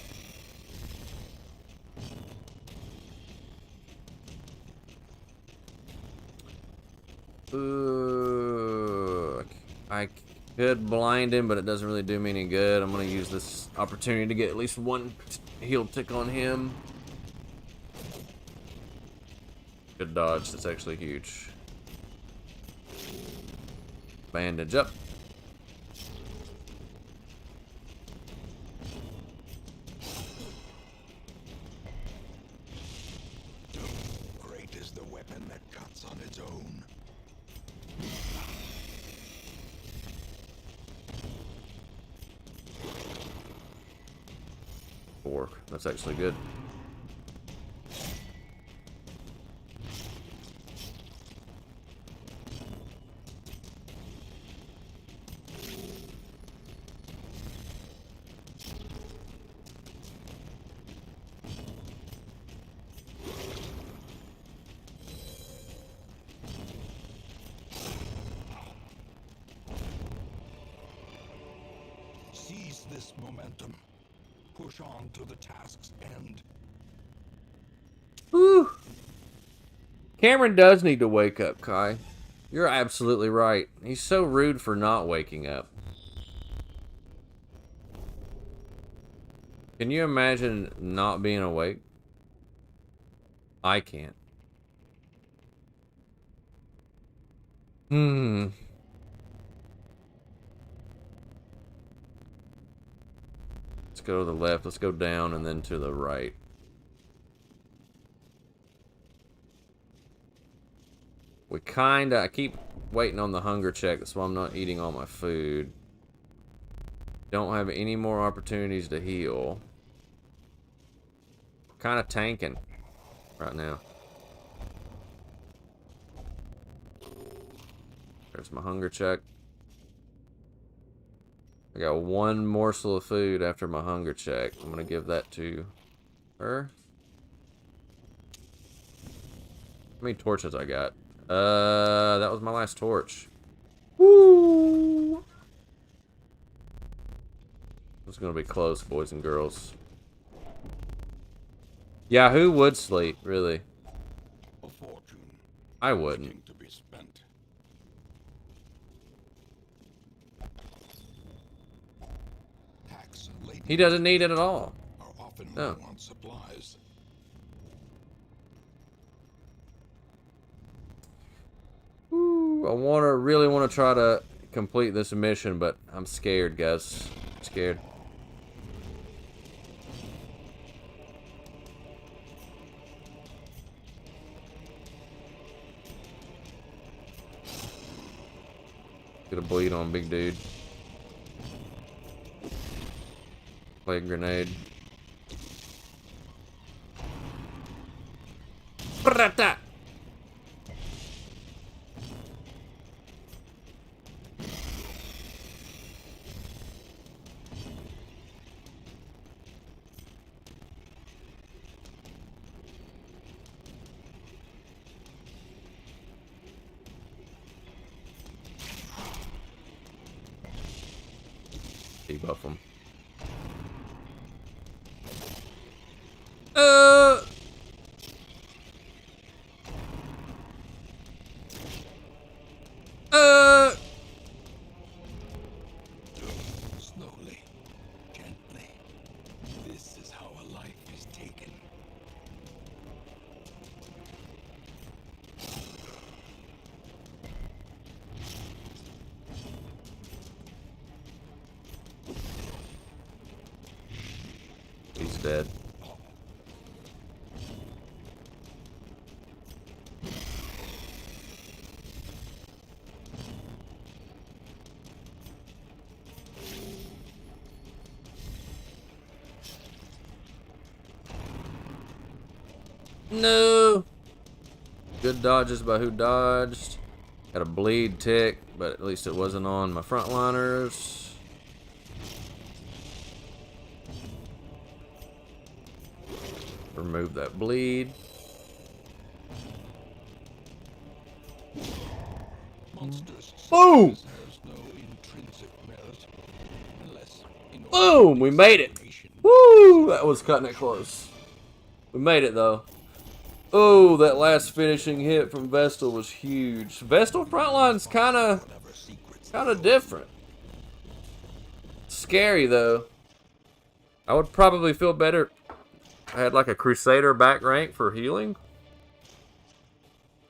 I could blind him, but it doesn't really do me any good. I'm gonna use this opportunity to get at least one heal tick on him. Good dodge. That's actually huge. Bandage up. Great is the weapon that cuts on its own. That's actually good. Seize this momentum. Push on to the task's end. Whew. Cameron does need to wake up, Kai. You're absolutely right. He's so rude for not waking up. Can you imagine not being awake? I can't. Let's go to the left. Let's go down and then to the right. I keep waiting on the hunger check. That's why I'm not eating all my food. Don't have any more opportunities to heal. Kind of tanking right now. There's my hunger check. I got one morsel of food after my hunger check. I'm gonna give that to her. How many torches I got? That was my last torch. Woo! It's gonna be close, boys and girls. Yeah, who would sleep, really? A fortune I wouldn't. to be spent. Hacks laden He doesn't need it at all. are often No. low on supplies. Ooh, really want to try to complete this mission, but I'm scared, guys. I'm scared. Get a bleed on big dude. Plague grenade. Brata! Debuff him. Slowly, gently. This is how a life is taken. He's dead. No. Good dodges by who dodged. Got a bleed tick, but at least it wasn't on my frontliners. Remove that bleed. Boom! Boom! We made it. Woo! That was cutting it close. We made it though. Oh, that last finishing hit from Vestal was huge. Vestal frontline's kind of different. Scary though. I would probably feel better if I had like a Crusader back rank for healing.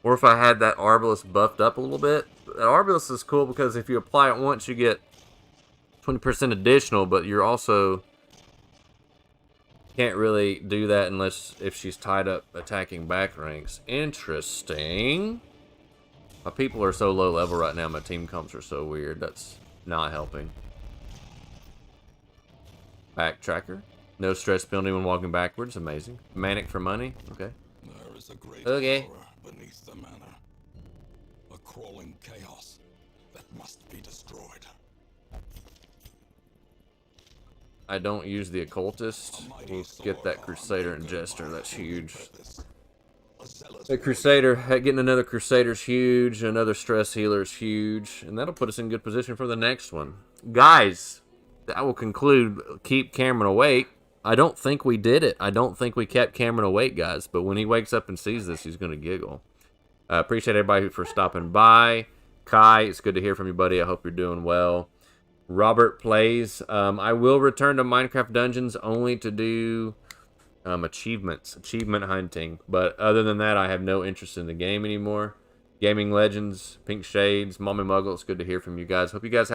Or if I had that Arbalest buffed up a little bit. That Arbalest is cool because if you apply it once, you get 20% additional, but you're also can't really do that unless if she's tied up attacking back ranks. Interesting. My people are so low level right now, my team comps are so weird. That's not helping. Backtracker. No stress penalty when walking backwards. Amazing. Manic for money. Okay. There is a great Okay. power beneath the manor. A crawling chaos that must be destroyed. I don't use the occultist. We'll get that Crusader and Jester. That's huge. The Crusader, getting another Crusader's huge. Another stress healer's huge. And that'll put us in good position for the next one. Guys, that will conclude Keep Cameron Awake. I don't think we did it. I don't think we kept Cameron awake, guys. But when he wakes up and sees this, he's going to giggle. Appreciate everybody for stopping by. Kai, it's good to hear from you, buddy. I hope you're doing well. Robert plays. I will return to Minecraft Dungeons only to do achievement hunting. But other than that, I have no interest in the game anymore. Gaming Legends, Pink Shades, Mommy Muggle, it's good to hear from you guys. Hope you guys have